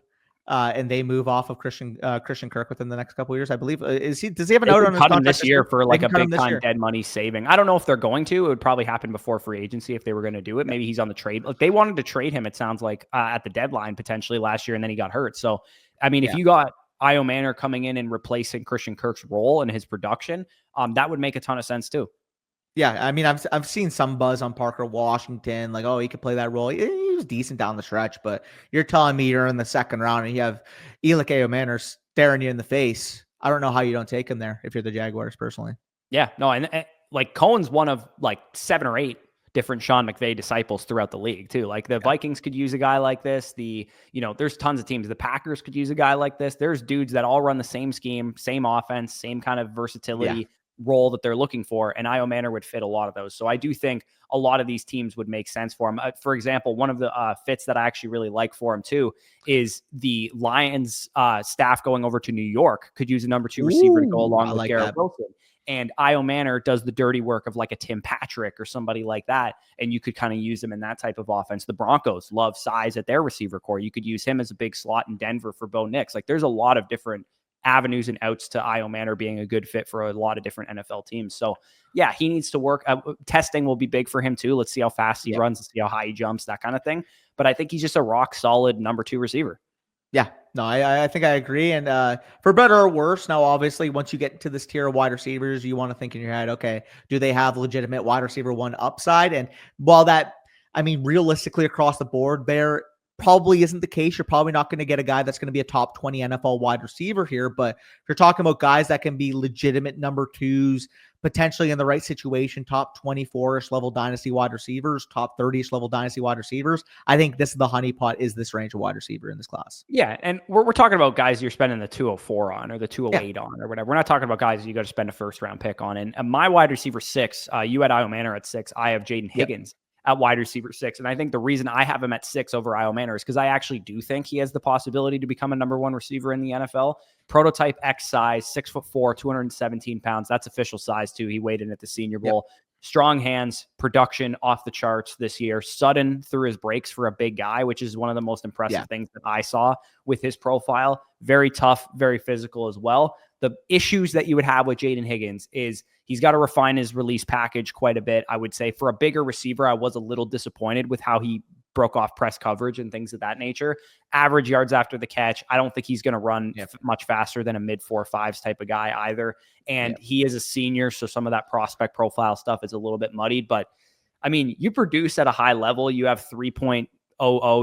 And they move off of Christian Kirk within the next couple of years, I believe. Does he have an out on his contract this year for like a big time dead money saving? I don't know if they're going to. It would probably happen before free agency if they were going to do it. Maybe he's on the trade. Like they wanted to trade him, it sounds like, at the deadline potentially last year, and then he got hurt. So, I mean, if you got Io Manor coming in and replacing Christian Kirk's role and his production, that would make a ton of sense too. Yeah, I mean, I've seen some buzz on Parker Washington, like, oh, he could play that role. He was decent down the stretch, but you're telling me you're in the second round and you have Io Manor staring you in the face. I don't know how you don't take him there if you're the Jaguars, personally. Yeah, no, and like Cohen's one of like 7 or 8 different Sean McVay disciples throughout the league too. Like the Vikings could use a guy like this. There's tons of teams. The Packers could use a guy like this. There's dudes that all run the same scheme, same offense, same kind of versatility role that they're looking for, and Io Manor would fit a lot of those. So I do think a lot of these teams would make sense for him. For example, one of the fits that I actually really like for him too is the Lions staff going over to New York could use a number 2 receiver to go along with Garrett Wilson. And Io Manor does the dirty work of like a Tim Patrick or somebody like that, and you could kind of use him in that type of offense. The Broncos love size at their receiver core. You could use him as a big slot in Denver for Bo Nix. Like there's a lot of different avenues and outs to Io Manor being a good fit for a lot of different NFL teams. So yeah, he needs to work. Testing will be big for him too. Let's see how fast he runs, let's see how high he jumps, that kind of thing. But I think he's just a rock solid number 2 receiver. Yeah, no, I think I agree. And for better or worse, now obviously once you get into this tier of wide receivers, you want to think in your head, okay, do they have legitimate wide receiver 1 upside? And while that, I mean, realistically across the board there probably isn't the case. You're probably not going to get a guy that's going to be a top 20 NFL wide receiver here, but you're talking about guys that can be legitimate number 2s, potentially in the right situation, top 24-ish level dynasty wide receivers, top 30-ish level dynasty wide receivers. I think this is the honeypot, is this range of wide receiver in this class. Yeah, and we're talking about guys you're spending the 204 on or the 208 on or whatever. We're not talking about guys you got to spend a first round pick on. And my wide receiver 6, you had Io Manor at 6. I have Jaden Higgins at wide receiver 6. And I think the reason I have him at 6 over Io Manor is because I actually do think he has the possibility to become a number 1 receiver in the NFL. Prototype X size, 6'4", 217 pounds. That's official size too. He weighed in at the Senior Bowl. Strong hands, production off the charts this year. Sudden through his breaks for a big guy, which is one of the most impressive things that I saw with his profile. Very tough, very physical as well. The issues that you would have with Jaden Higgins is he's got to refine his release package quite a bit. I would say for a bigger receiver, I was a little disappointed with how he broke off press coverage and things of that nature. Average yards after the catch, I don't think he's going to run much faster than a mid 4.5s type of guy either. And he is a senior, so some of that prospect profile stuff is a little bit muddied. But I mean, you produce at a high level. You have 3.00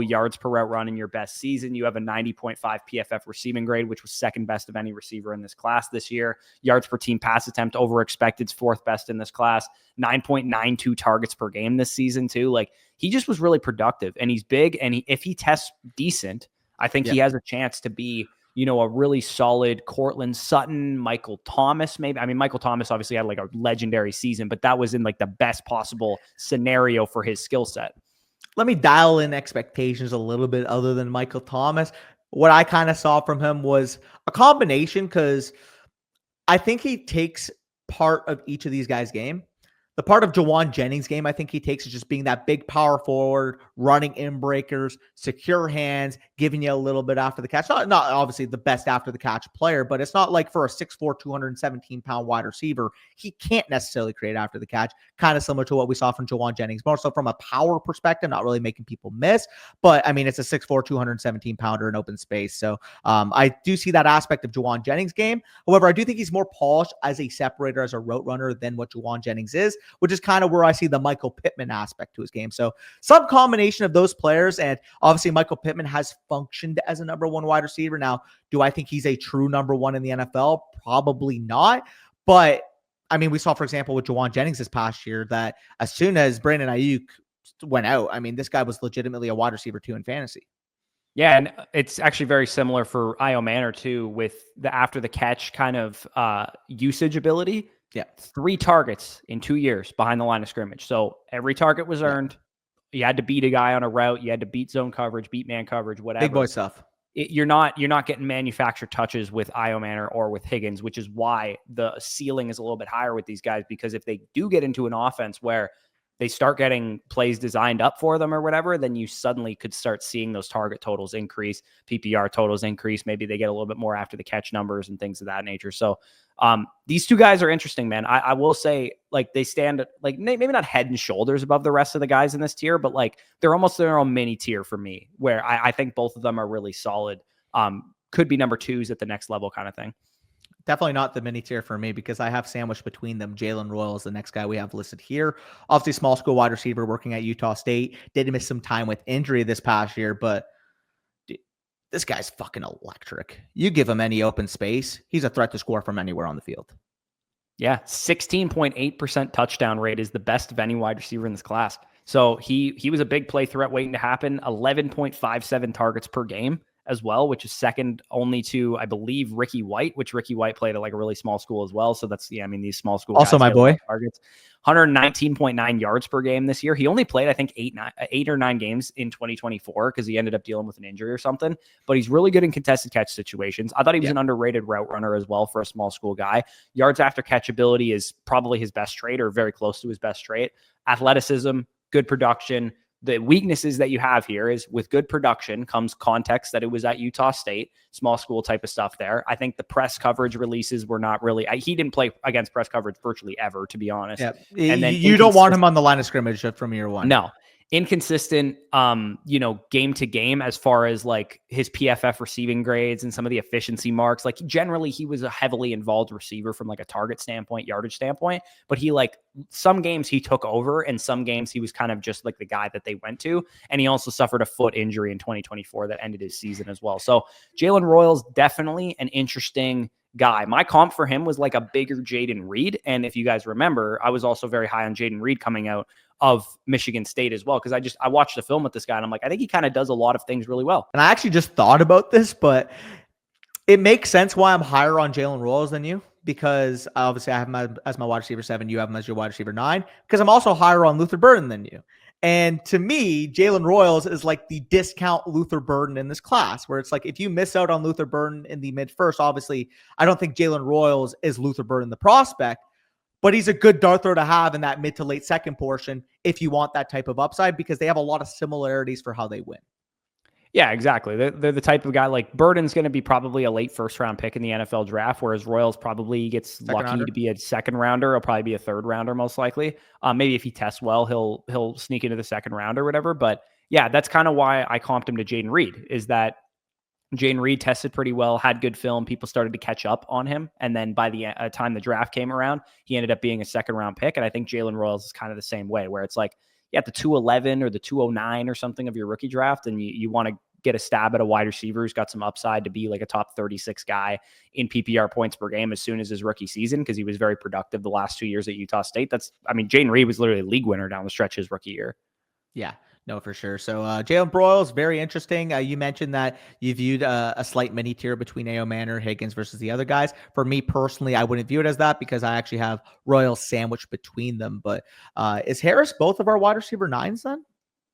yards per route run in your best season. You have a 90.5 PFF receiving grade, which was second best of any receiver in this class this year. Yards per team pass attempt over expected is 4th best in this class. 9.92 targets per game this season too. Like he just was really productive, and he's big. And if he tests decent, I think he has a chance to be, a really solid Cortland Sutton, Michael Thomas, maybe. I mean, Michael Thomas obviously had like a legendary season, but that was in like the best possible scenario for his skill set. Let me dial in expectations a little bit other than Michael Thomas. What I kind of saw from him was a combination, because I think he takes part of each of these guys' game. The part of Jawan Jennings' game I think he takes is just being that big power forward, running in breakers, secure hands, giving you a little bit after the catch. Not obviously the best after the catch player, but it's not like for a 6'4", 217-pound wide receiver, he can't necessarily create after the catch. Kind of similar to what we saw from Jawan Jennings, more so from a power perspective, not really making people miss. But I mean, it's a 6'4", 217-pounder in open space. So I do see that aspect of Jawan Jennings' game. However, I do think he's more polished as a separator, as a route runner than what Jawan Jennings is, which is kind of where I see the Michael Pittman aspect to his game. So some combination of those players, and obviously Michael Pittman has functioned as a number one wide receiver. Now, do I think he's a true number one in the NFL? Probably not. But I mean, we saw, for example, with Jawan Jennings this past year, that as soon as Brandon Ayuk went out, I mean, this guy was legitimately a wide receiver too in fantasy. Yeah, and it's actually very similar for Io Manor too, with the after the catch kind of usage ability. Yeah. 3 targets in 2 years behind the line of scrimmage. So every target was earned. You had to beat a guy on a route. You had to beat zone coverage, beat man coverage, whatever. Big boy stuff. You're not getting manufactured touches with Io Manor or with Higgins, which is why the ceiling is a little bit higher with these guys, because if they do get into an offense where they start getting plays designed up for them or whatever, then you suddenly could start seeing those target totals increase, PPR totals increase. Maybe they get a little bit more after the catch numbers and things of that nature. So these 2 guys are interesting, man. I will say, like, they stand like maybe not head and shoulders above the rest of the guys in this tier, but like they're almost their own mini tier for me, where I think both of them are really solid. Could be number 2s at the next level kind of thing. Definitely not the mini tier for me, because I have sandwiched between them. Jalen Royal is the next guy we have listed here. Obviously, small school wide receiver working at Utah State. Did miss some time with injury this past year, but dude, this guy's fucking electric. You give him any open space, he's a threat to score from anywhere on the field. Yeah, 16.8% touchdown rate is the best of any wide receiver in this class. So he was a big play threat waiting to happen. 11.57 targets per game as well, which is second only to, I believe, Ricky White, which Ricky White played at like a really small school as well. So that's, I mean, these small school also guys my boy targets. 119.9 yards per game this year. He only played, I think, 8 or 9 games in 2024 because he ended up dealing with an injury or something. But he's really good in contested catch situations. I thought he was an underrated route runner as well for a small school guy. Yards after catch ability is probably his best trait, or very close to his best trait. Athleticism, good production. The weaknesses that you have here is with good production comes context that it was at Utah State, small school type of stuff there. I think the press coverage releases were not really, he didn't play against press coverage virtually ever, to be honest. Yeah. And then you don't want him on the line of scrimmage from year one. No. Inconsistent, game to game as far as like his PFF receiving grades and some of the efficiency marks. Like generally he was a heavily involved receiver from like a target standpoint, yardage standpoint, but he like some games he took over and some games he was kind of just like the guy that they went to. And he also suffered a foot injury in 2024 that ended his season as well. So Jalen Royal's definitely an interesting guy. My comp for him was like a bigger Jaden Reed. And if you guys remember, I was also very high on Jaden Reed coming out of Michigan State as well, because I watched the film with this guy and I'm like, I think he kind of does a lot of things really well. And I actually just thought about this, but it makes sense why I'm higher on Jalen Royals than you, because obviously I have him as my wide receiver 7, you have him as your wide receiver 9, because I'm also higher on Luther Burden than you. And to me, Jalen Royals is like the discount Luther Burden in this class, where it's like, if you miss out on Luther Burden in the mid first, obviously I don't think Jalen Royals is Luther Burden the prospect, but he's a good dart throw to have in that mid to late second portion if you want that type of upside, because they have a lot of similarities for how they win. Yeah, exactly. They're the type of guy, like Burden's going to be probably a late first round pick in the NFL draft, whereas Royals probably gets lucky to be a second rounder. He'll probably be a third rounder most likely. Maybe if he tests well, he'll sneak into the second round or whatever. But yeah, that's kind of why I comped him to Jaden Reed, is that Jaden Reed tested pretty well, had good film. People started to catch up on him. And then by the time the draft came around, he ended up being a second round pick. And I think Jalen Royals is kind of the same way, where it's like, you have the 211 or the 209 or something of your rookie draft, and you want to get a stab at a wide receiver who's got some upside to be like a top 36 guy in PPR points per game as soon as his rookie season, because he was very productive the last 2 years at Utah State. Jaden Reed was literally a league winner down the stretch his rookie year. Yeah. No, for sure. So Jalen Royals, very interesting. You mentioned that you viewed a slight mini tier between A.O. Manor, Higgins versus the other guys. For me personally, I wouldn't view it as that, because I actually have Royals sandwiched between them. But is Harris both of our wide receiver 9s then?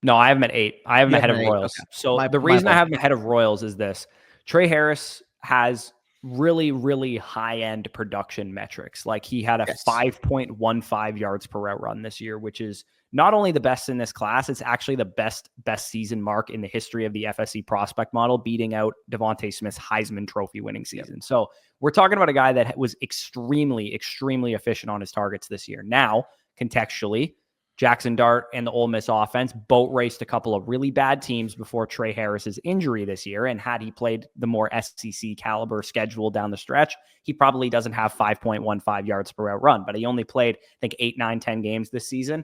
No, I have him at 8. I have him ahead of Royals. Okay. So the reason I have him ahead of Royals is this. Trey Harris has really, really high-end production metrics. Like he had a 5.15 yards per route run this year, which is not only the best in this class, it's actually the best season mark in the history of the FSC prospect model, beating out Devontae Smith's Heisman Trophy winning season. Yep. So we're talking about a guy that was extremely, extremely efficient on his targets this year. Now, contextually, Jackson Dart and the Ole Miss offense boat raced a couple of really bad teams before Trey Harris's injury this year. And had he played the more SEC caliber schedule down the stretch, he probably doesn't have 5.15 yards per route run, but he only played, I think, 8, 9, 10 games this season.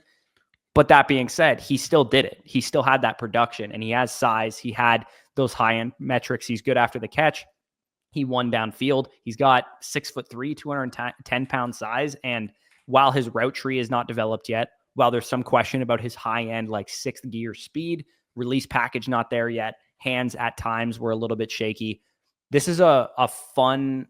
But that being said, he still did it. He still had that production, and he has size. He had those high-end metrics. He's good after the catch. He won downfield. He's got 6'3", 210-pound size. And while his route tree is not developed yet, while there's some question about his high-end, like sixth gear speed, release package not there yet, hands at times were a little bit shaky. This is a fun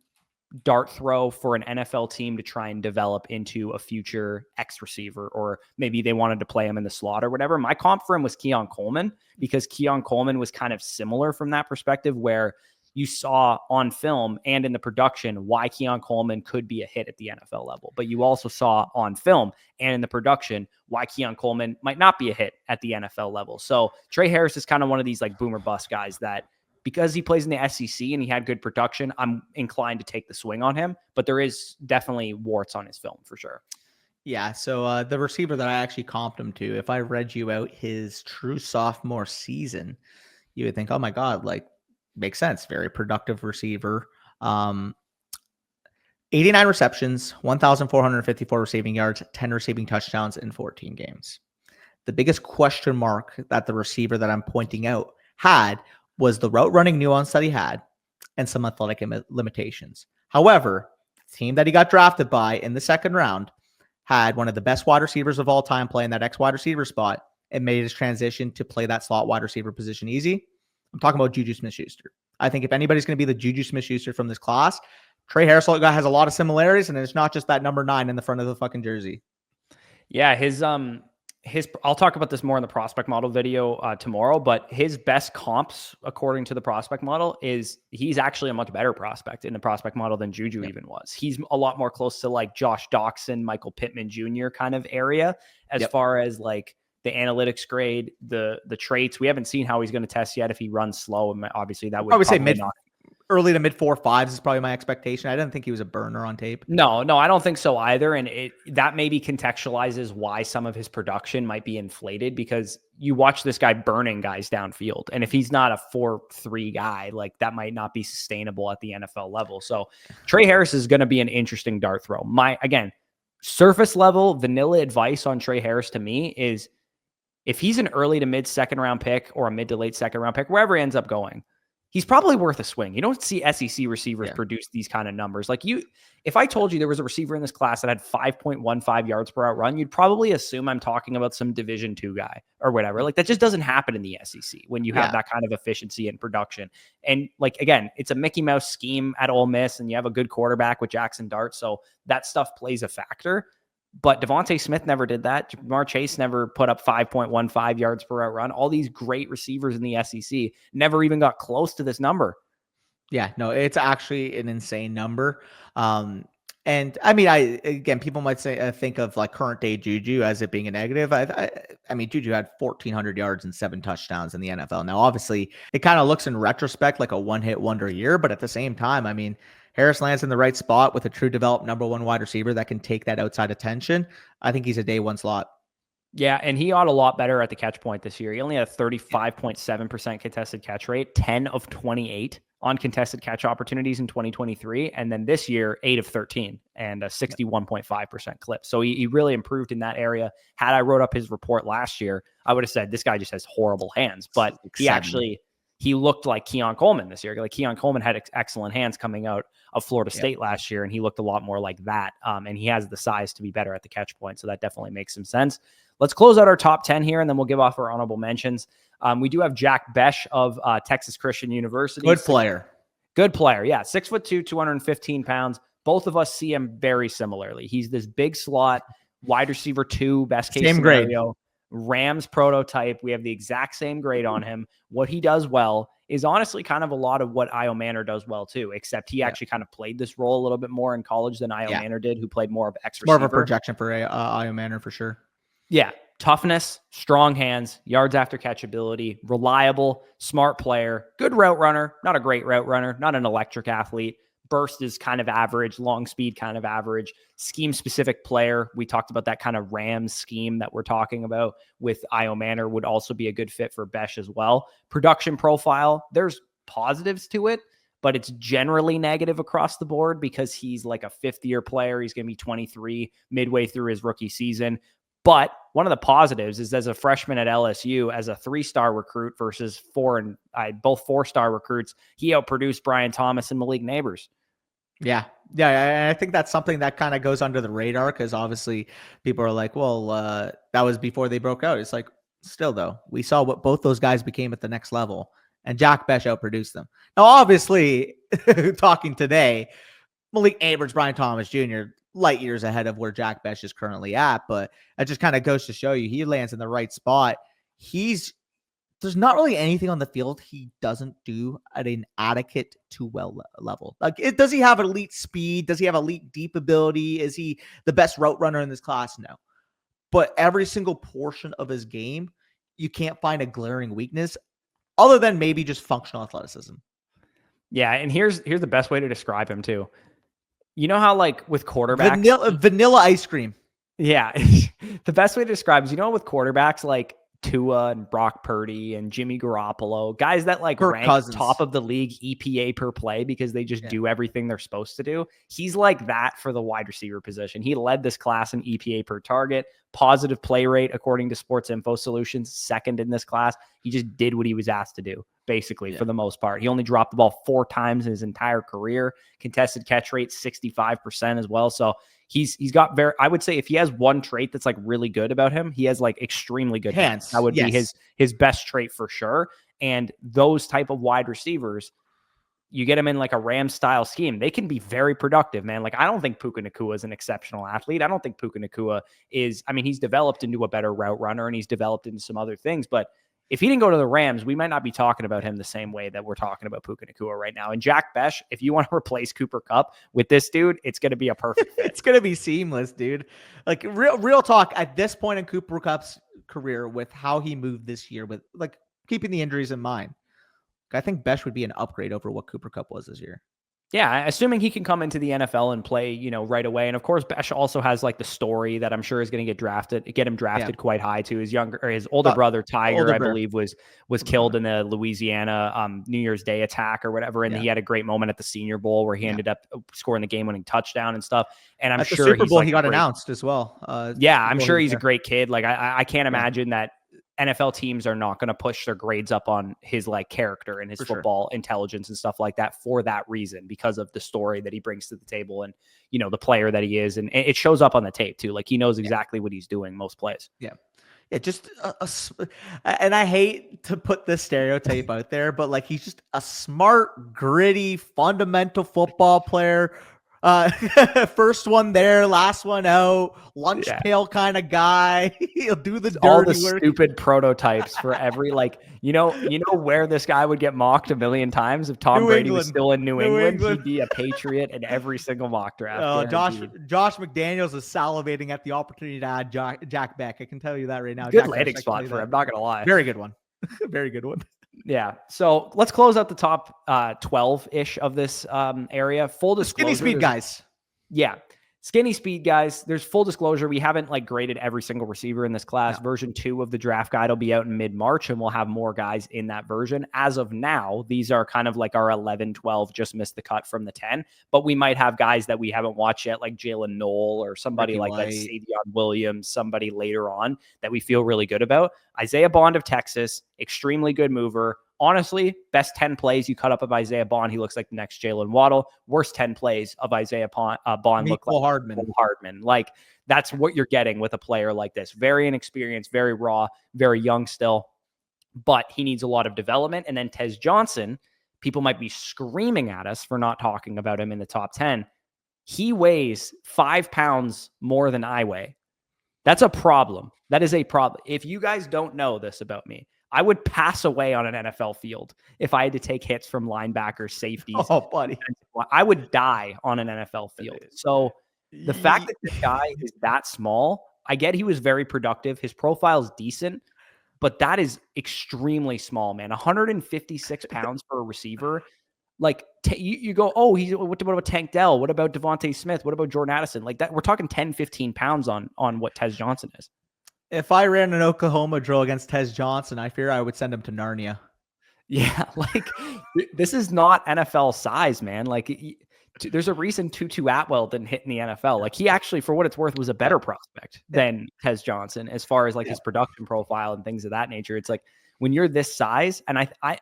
dart throw for an NFL team to try and develop into a future X receiver, or maybe they wanted to play him in the slot or whatever. My comp for him was Keon Coleman, because Keon Coleman was kind of similar from that perspective, where you saw on film and in the production why Keon Coleman could be a hit at the NFL level. But you also saw on film and in the production why Keon Coleman might not be a hit at the NFL level. So Trey Harris is kind of one of these like boomer bust guys that, because he plays in the SEC and he had good production, I'm inclined to take the swing on him. But there is definitely warts on his film for sure. Yeah, so the receiver that I actually comped him to, if I read you out his true sophomore season, you would think, oh my God, like, makes sense. Very productive receiver. 89 receptions, 1,454 receiving yards, 10 receiving touchdowns in 14 games. The biggest question mark that the receiver that I'm pointing out had was the route running nuance that he had and some athletic limitations. However, the team that he got drafted by in the second round had one of the best wide receivers of all time playing that X wide receiver spot and made his transition to play that slot wide receiver position easy. I'm talking about Juju Smith-Schuster. I think if anybody's going to be the Juju Smith-Schuster from this class, Trey Harris has a lot of similarities, and it's not just that number 9 in the front of the fucking jersey. Yeah, his I'll talk about this more in the prospect model video tomorrow, but his best comps, according to the prospect model, is he's actually a much better prospect in the prospect model than Juju even was. He's a lot more close to like Josh Doxson, Michael Pittman Jr. kind of area as far as like the analytics grade, the traits. We haven't seen how he's going to test yet if he runs slow. And obviously that would probably say early to mid 4.5s is probably my expectation. I didn't think he was a burner on tape. No, I don't think so either. And that maybe contextualizes why some of his production might be inflated, because you watch this guy burning guys downfield. And if he's not a 4.3 guy, like that might not be sustainable at the NFL level. So Trey Harris is going to be an interesting dart throw. Again, surface level vanilla advice on Trey Harris to me is, if he's an early to mid second round pick or a mid to late second round pick, wherever he ends up going, he's probably worth a swing. You don't see SEC receivers produce these kind of numbers. Like if I told you there was a receiver in this class that had 5.15 yards per out run, you'd probably assume I'm talking about some Division II guy or whatever. Like that just doesn't happen in the SEC when you have that kind of efficiency and production. And like, again, it's a Mickey Mouse scheme at Ole Miss, and you have a good quarterback with Jackson Dart. So that stuff plays a factor. But Devontae Smith never did that. Jamar Chase never put up 5.15 yards per out run. All these great receivers in the SEC never even got close to this number. Yeah, no, it's actually an insane number. And I mean, people might say, think of like current day Juju as it being a negative. I mean, Juju had 1,400 yards and 7 touchdowns in the NFL. Now, obviously, it kind of looks in retrospect like a one-hit wonder year, but at the same time, I mean, Harris lands in the right spot with a true developed number 1 wide receiver that can take that outside attention. I think he's a day 1 slot. Yeah, and he ought a lot better at the catch point this year. He only had a 35.7% contested catch rate, 10 of 28 on contested catch opportunities in 2023. And then this year, 8 of 13 and a 61.5% clip. So he really improved in that area. Had I wrote up his report last year, I would have said this guy just has horrible hands. But he looked like Keon Coleman this year. Like Keon Coleman had excellent hands coming out of Florida State last year, and he looked a lot more like that. And he has the size to be better at the catch point. So that definitely makes some sense. Let's close out our top 10 here, and then we'll give off our honorable mentions. We do have Jack Besh of Texas Christian University. Good player. Yeah. 6'2", 215 pounds. Both of us see him very similarly. He's this big slot, wide receiver 2, best case scenario. Rams prototype. We have the exact same grade on him. What he does well is honestly kind of a lot of what Io Manor does well too, except he actually kind of played this role a little bit more in college than Io Manor did, who played more of X receiver. More of a projection for Io Manor for sure. Yeah. Toughness, strong hands, yards after catch ability, reliable, smart player, good route runner, not a great route runner, not an electric athlete. Burst is kind of average, long speed kind of average, scheme specific player. We talked about that kind of Rams scheme that we're talking about with Io Manor would also be a good fit for Besh as well. Production profile, there's positives to it, but it's generally negative across the board because he's like a fifth-year player. He's going to be 23 midway through his rookie season. But one of the positives is as a freshman at LSU, as a 3-star recruit versus both 4-star recruits, he outproduced Brian Thomas and Malik Neighbors. Yeah. I think that's something that kind of goes under the radar because obviously people are like, well, that was before they broke out. It's like, still though, we saw what both those guys became at the next level, and Jack Besh outproduced them. Now, obviously, talking today, Malik Neighbors, Brian Thomas Jr., light years ahead of where Jack Besh is currently at, but it just kind of goes to show you he lands in the right spot. There's not really anything on the field he doesn't do at an adequate to well level. Like, does he have elite speed? Does he have elite deep ability? Is he the best route runner in this class? No. But every single portion of his game, you can't find a glaring weakness other than maybe just functional athleticism. Yeah, and here's the best way to describe him too. You know how like with quarterbacks, vanilla ice cream. Yeah, the best way to describe is, you know, with quarterbacks like Tua and Brock Purdy and Jimmy Garoppolo, guys that like rank top of the league EPA per play because they just do everything they're supposed to do. He's like that for the wide receiver position. He led this class in EPA per target, positive play rate, according to Sports Info Solutions, second in this class. He just did what he was asked to do, basically, for the most part. He only dropped the ball 4 times in his entire career. Contested catch rate, 65% as well. So he's got I would say if he has one trait that's like really good about him, he has like extremely good hands. That would be his best trait for sure. And those type of wide receivers, you get him in like a Rams style scheme, they can be very productive, man. Like, I don't think Puka Nacua is an exceptional athlete. I don't think Puka Nacua is, I mean, he's developed into a better route runner and he's developed into some other things, but if he didn't go to the Rams, we might not be talking about him the same way that we're talking about Puka Nacua right now. And Jack Besh, if you want to replace Cooper Kupp with this dude, it's going to be a perfect fit. It's going to be seamless, dude. Like, real talk, at this point in Cooper Kupp's career, with how he moved this year, with like keeping the injuries in mind, I think Besh would be an upgrade over what Cooper Kupp was this year. Yeah, assuming he can come into the NFL and play, you know, right away. And of course, Besh also has like the story that I'm sure is going to get him drafted quite high to. His older brother Tiger, I believe, was killed in the Louisiana New Year's Day attack or whatever. And he had a great moment at the Senior Bowl where he ended up scoring the game-winning touchdown and stuff. And I'm sure the Super Bowl he got announced as well. I'm sure he's a great kid. Like, I can't imagine that NFL teams are not going to push their grades up on his like character and his football intelligence and stuff like that for that reason, because of the story that he brings to the table and, you know, the player that he is. And it shows up on the tape too. Like, he knows exactly what he's doing most plays. Yeah. Just and I hate to put this stereotype out there, but like, he's just a smart, gritty, fundamental football player. First one there, last one out, lunch pail kind of guy. He'll do the dirty all the work. Stupid prototypes for every, like, you know where this guy would get mocked a million times if Tom Brady was still in New England. He'd be a Patriot in every single mock draft. Josh McDaniels is salivating at the opportunity to add Jack Beck. I can tell you that right now. Good landing spot for him. I'm not gonna lie. Very good one. Very good one. Yeah. So let's close out the top 12-ish of this area. Full disclosure. Skinny speed guys. Yeah. Skinny speed guys. There's full disclosure. We haven't like graded every single receiver in this class. No. Version 2 of the draft guide will be out in mid-March, and we'll have more guys in that version. As of now, these are kind of like our 11, 12, just missed the cut from the 10, but we might have guys that we haven't watched yet, like Jalen Knoll or somebody Ricky like White. That, Savion Williams, somebody later on that we feel really good about. Isaiah Bond of Texas, extremely good mover. Honestly, best 10 plays you cut up of Isaiah Bond, he looks like the next Jalen Waddle. Worst 10 plays of Isaiah Bond look like Hardman. Like, that's what you're getting with a player like this. Very inexperienced, very raw, very young still, but he needs a lot of development. And then Tez Johnson, people might be screaming at us for not talking about him in the top 10. He weighs 5 pounds more than I weigh. That's a problem. That is a problem. If you guys don't know this about me, I would pass away on an NFL field if I had to take hits from linebackers, safeties. Oh, buddy. I would die on an NFL field. So the fact that this guy is that small, I get he was very productive. His profile is decent, but that is extremely small, man. 156 pounds for a receiver. Like you go, oh, what about Tank Dell? What about Devontae Smith? What about Jordan Addison? Like that, we're talking 10, 15 pounds on what Tez Johnson is. If I ran an Oklahoma drill against Tez Johnson, I fear I would send him to Narnia. Yeah, like this is not NFL size, man. Like there's a reason Tutu Atwell didn't hit in the NFL. Like he actually, for what it's worth, was a better prospect than Tez Johnson as far as like his production profile and things of that nature. It's like when you're this size, and I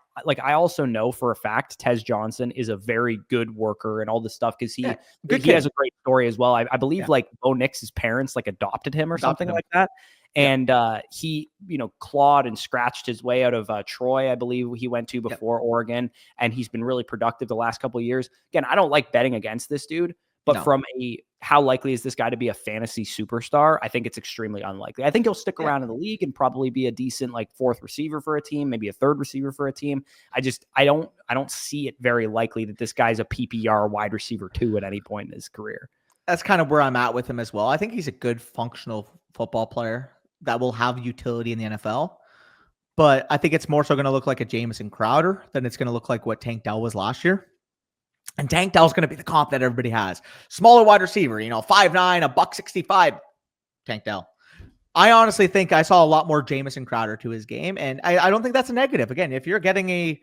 also know for a fact Tez Johnson is a very good worker and all this stuff because he has a great story as well. I believe like Bo Nix's parents like adopted him or something like that. And he, clawed and scratched his way out of Troy, I believe he went to before Oregon, and he's been really productive the last couple of years. Again, I don't like betting against this dude, but from how likely is this guy to be a fantasy superstar? I think it's extremely unlikely. I think he'll stick around in the league and probably be a decent like fourth receiver for a team, maybe a third receiver for a team. I don't see it very likely that this guy's a PPR wide receiver 2 at any point in his career. That's kind of where I'm at with him as well. I think he's a good functional football player that will have utility in the NFL. But I think it's more so going to look like a Jamison Crowder than it's going to look like what Tank Dell was last year. And Tank Dell's going to be the comp that everybody has. Smaller wide receiver, 5'9", $165. Tank Dell. I honestly think I saw a lot more Jamison Crowder to his game. And I don't think that's a negative. Again, if you're getting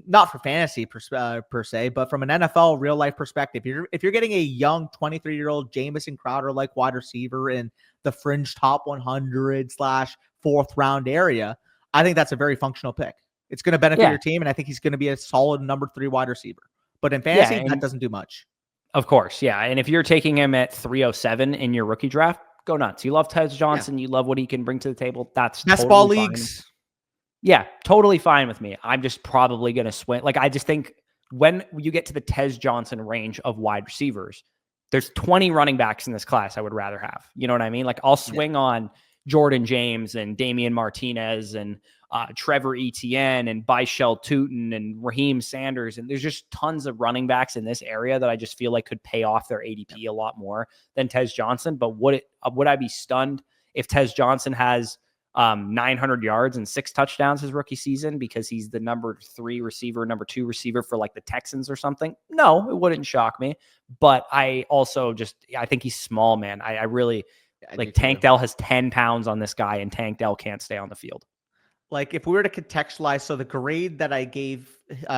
not for fantasy per se, but from an NFL real life perspective, if you're getting a young 23-year-old Jamison Crowder like wide receiver in the fringe top 100/4th round area, I think that's a very functional pick. It's going to benefit your team, and I think he's going to be a solid number 3 wide receiver. But in fantasy, that doesn't do much. Of course, yeah. And if you're taking him at 307 in your rookie draft, go nuts. You love Tez Johnson. You love what he can bring to the table. That's best totally ball fine. leagues. Yeah, totally fine with me. I'm just probably going to swing. Like, I just think when you get to the Tez Johnson range of wide receivers, there's 20 running backs in this class I would rather have. You know what I mean? Like, I'll swing on Jordan James and Damian Martinez and Trevor Etienne and Byshell Tootin and Raheem Sanders. And there's just tons of running backs in this area that I just feel like could pay off their ADP a lot more than Tez Johnson. But would I be stunned if Tez Johnson has 900 yards and 6 touchdowns his rookie season because he's the number 3 receiver, number 2 receiver for like the Texans or something? No, it wouldn't shock me. But I think he's small, man. I really like Tank Dell has 10 pounds on this guy, and Tank Dell can't stay on the field. Like if we were to contextualize, so the grade that I gave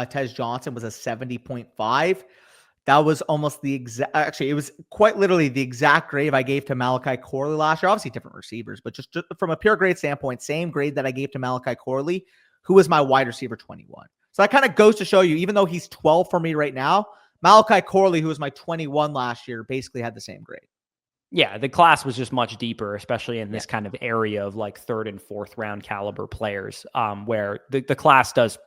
Tez Johnson was a 70.5. That was almost the exact, actually, it was quite literally the exact grade I gave to Malachi Corley last year. Obviously different receivers, but just from a pure grade standpoint, same grade that I gave to Malachi Corley, who was my wide receiver 21. So that kind of goes to show you, even though he's 12 for me right now, Malachi Corley, who was my 21 last year, basically had the same grade. Yeah, the class was just much deeper, especially in this kind of area of like 3rd and 4th round caliber players, where the class does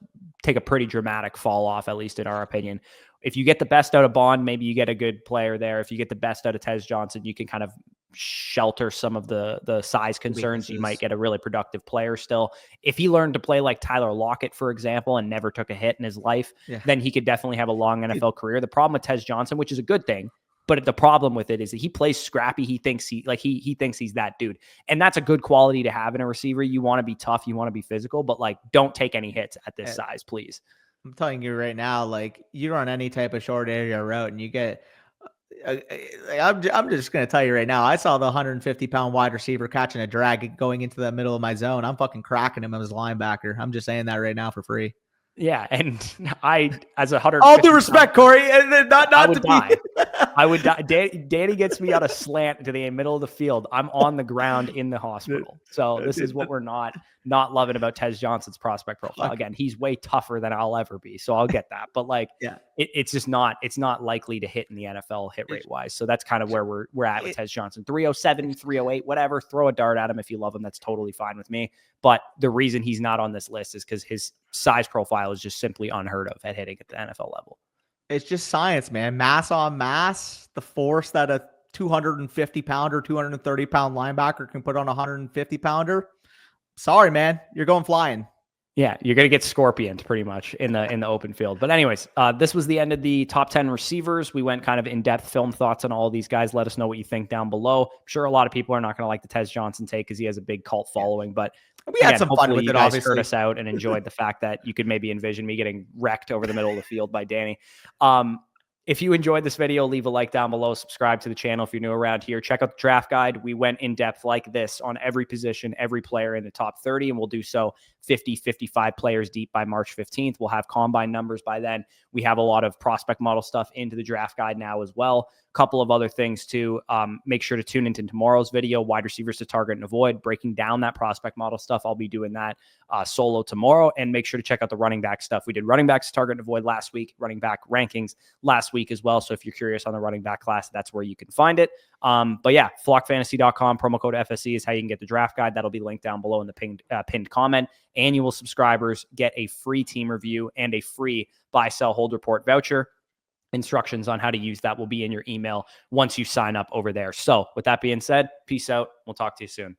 take a pretty dramatic fall off, at least in our opinion. If you get the best out of Bond, maybe you get a good player there. If you get the best out of Tez Johnson, you can kind of shelter some of the size concerns. You might get a really productive player still. If he learned to play like Tyler Lockett, for example, and never took a hit in his life, then he could definitely have a long NFL career. The problem with Tez Johnson, which is a good thing, but the problem with it is that he plays scrappy. He thinks he thinks he's that dude. And that's a good quality to have in a receiver. You want to be tough. You want to be physical, but like, don't take any hits at this size, please. I'm telling you right now, like you run any type of short area route and you get, I'm just going to tell you right now, I saw the 150-pound wide receiver catching a drag going into the middle of my zone. I'm fucking cracking him as a linebacker. I'm just saying that right now for free. Yeah, and I, as 100, all due respect, Corey, and not I would to die. be. I would die. Danny gets me out of slant to the middle of the field. I'm on the ground in the hospital. So this is what we're not loving about Tez Johnson's prospect profile. Again, he's way tougher than I'll ever be. So I'll get that. But like, it's just not likely to hit in the NFL hit rate wise. So that's kind of where we're at with Tez Johnson. 307, 308, whatever. Throw a dart at him if you love him. That's totally fine with me. But the reason he's not on this list is because his size profile is just simply unheard of at hitting at the NFL level. It's just science, man. Mass on mass, the force that a 250 pounder, 230 pound linebacker can put on a 150 pounder. Sorry, man, you're going flying. Yeah, you're going to get scorpioned pretty much in the open field. But anyways, this was the end of the top 10 receivers. We went kind of in-depth film thoughts on all of these guys. Let us know what you think down below. I'm sure a lot of people are not going to like the Tez Johnson take because he has a big cult following. But we had some fun with you it, guys obviously. heard us out and enjoyed the fact that you could maybe envision me getting wrecked over the middle of the field by Danny. If you enjoyed this video, leave a like down below, subscribe to the channel if you're new around here. Check out the draft guide. We went in depth like this on every position, every player in the top 30, and we'll do so 50, 55 players deep by March 15th. We'll have combine numbers by then. We have a lot of prospect model stuff into the draft guide now as well. A couple of other things too. Make sure to tune into tomorrow's video, wide receivers to target and avoid, breaking down that prospect model stuff. I'll be doing that solo tomorrow. And make sure to check out the running back stuff. We did running backs to target and avoid last week, running back rankings last week as well. So if you're curious on the running back class, that's where you can find it. But yeah, flockfantasy.com, promo code FSE is how you can get the draft guide. That'll be linked down below in the pinned comment. Annual subscribers get a free team review and a free buy, sell, hold report voucher. Instructions on how to use that will be in your email once you sign up over there. So with that being said, peace out. We'll talk to you soon.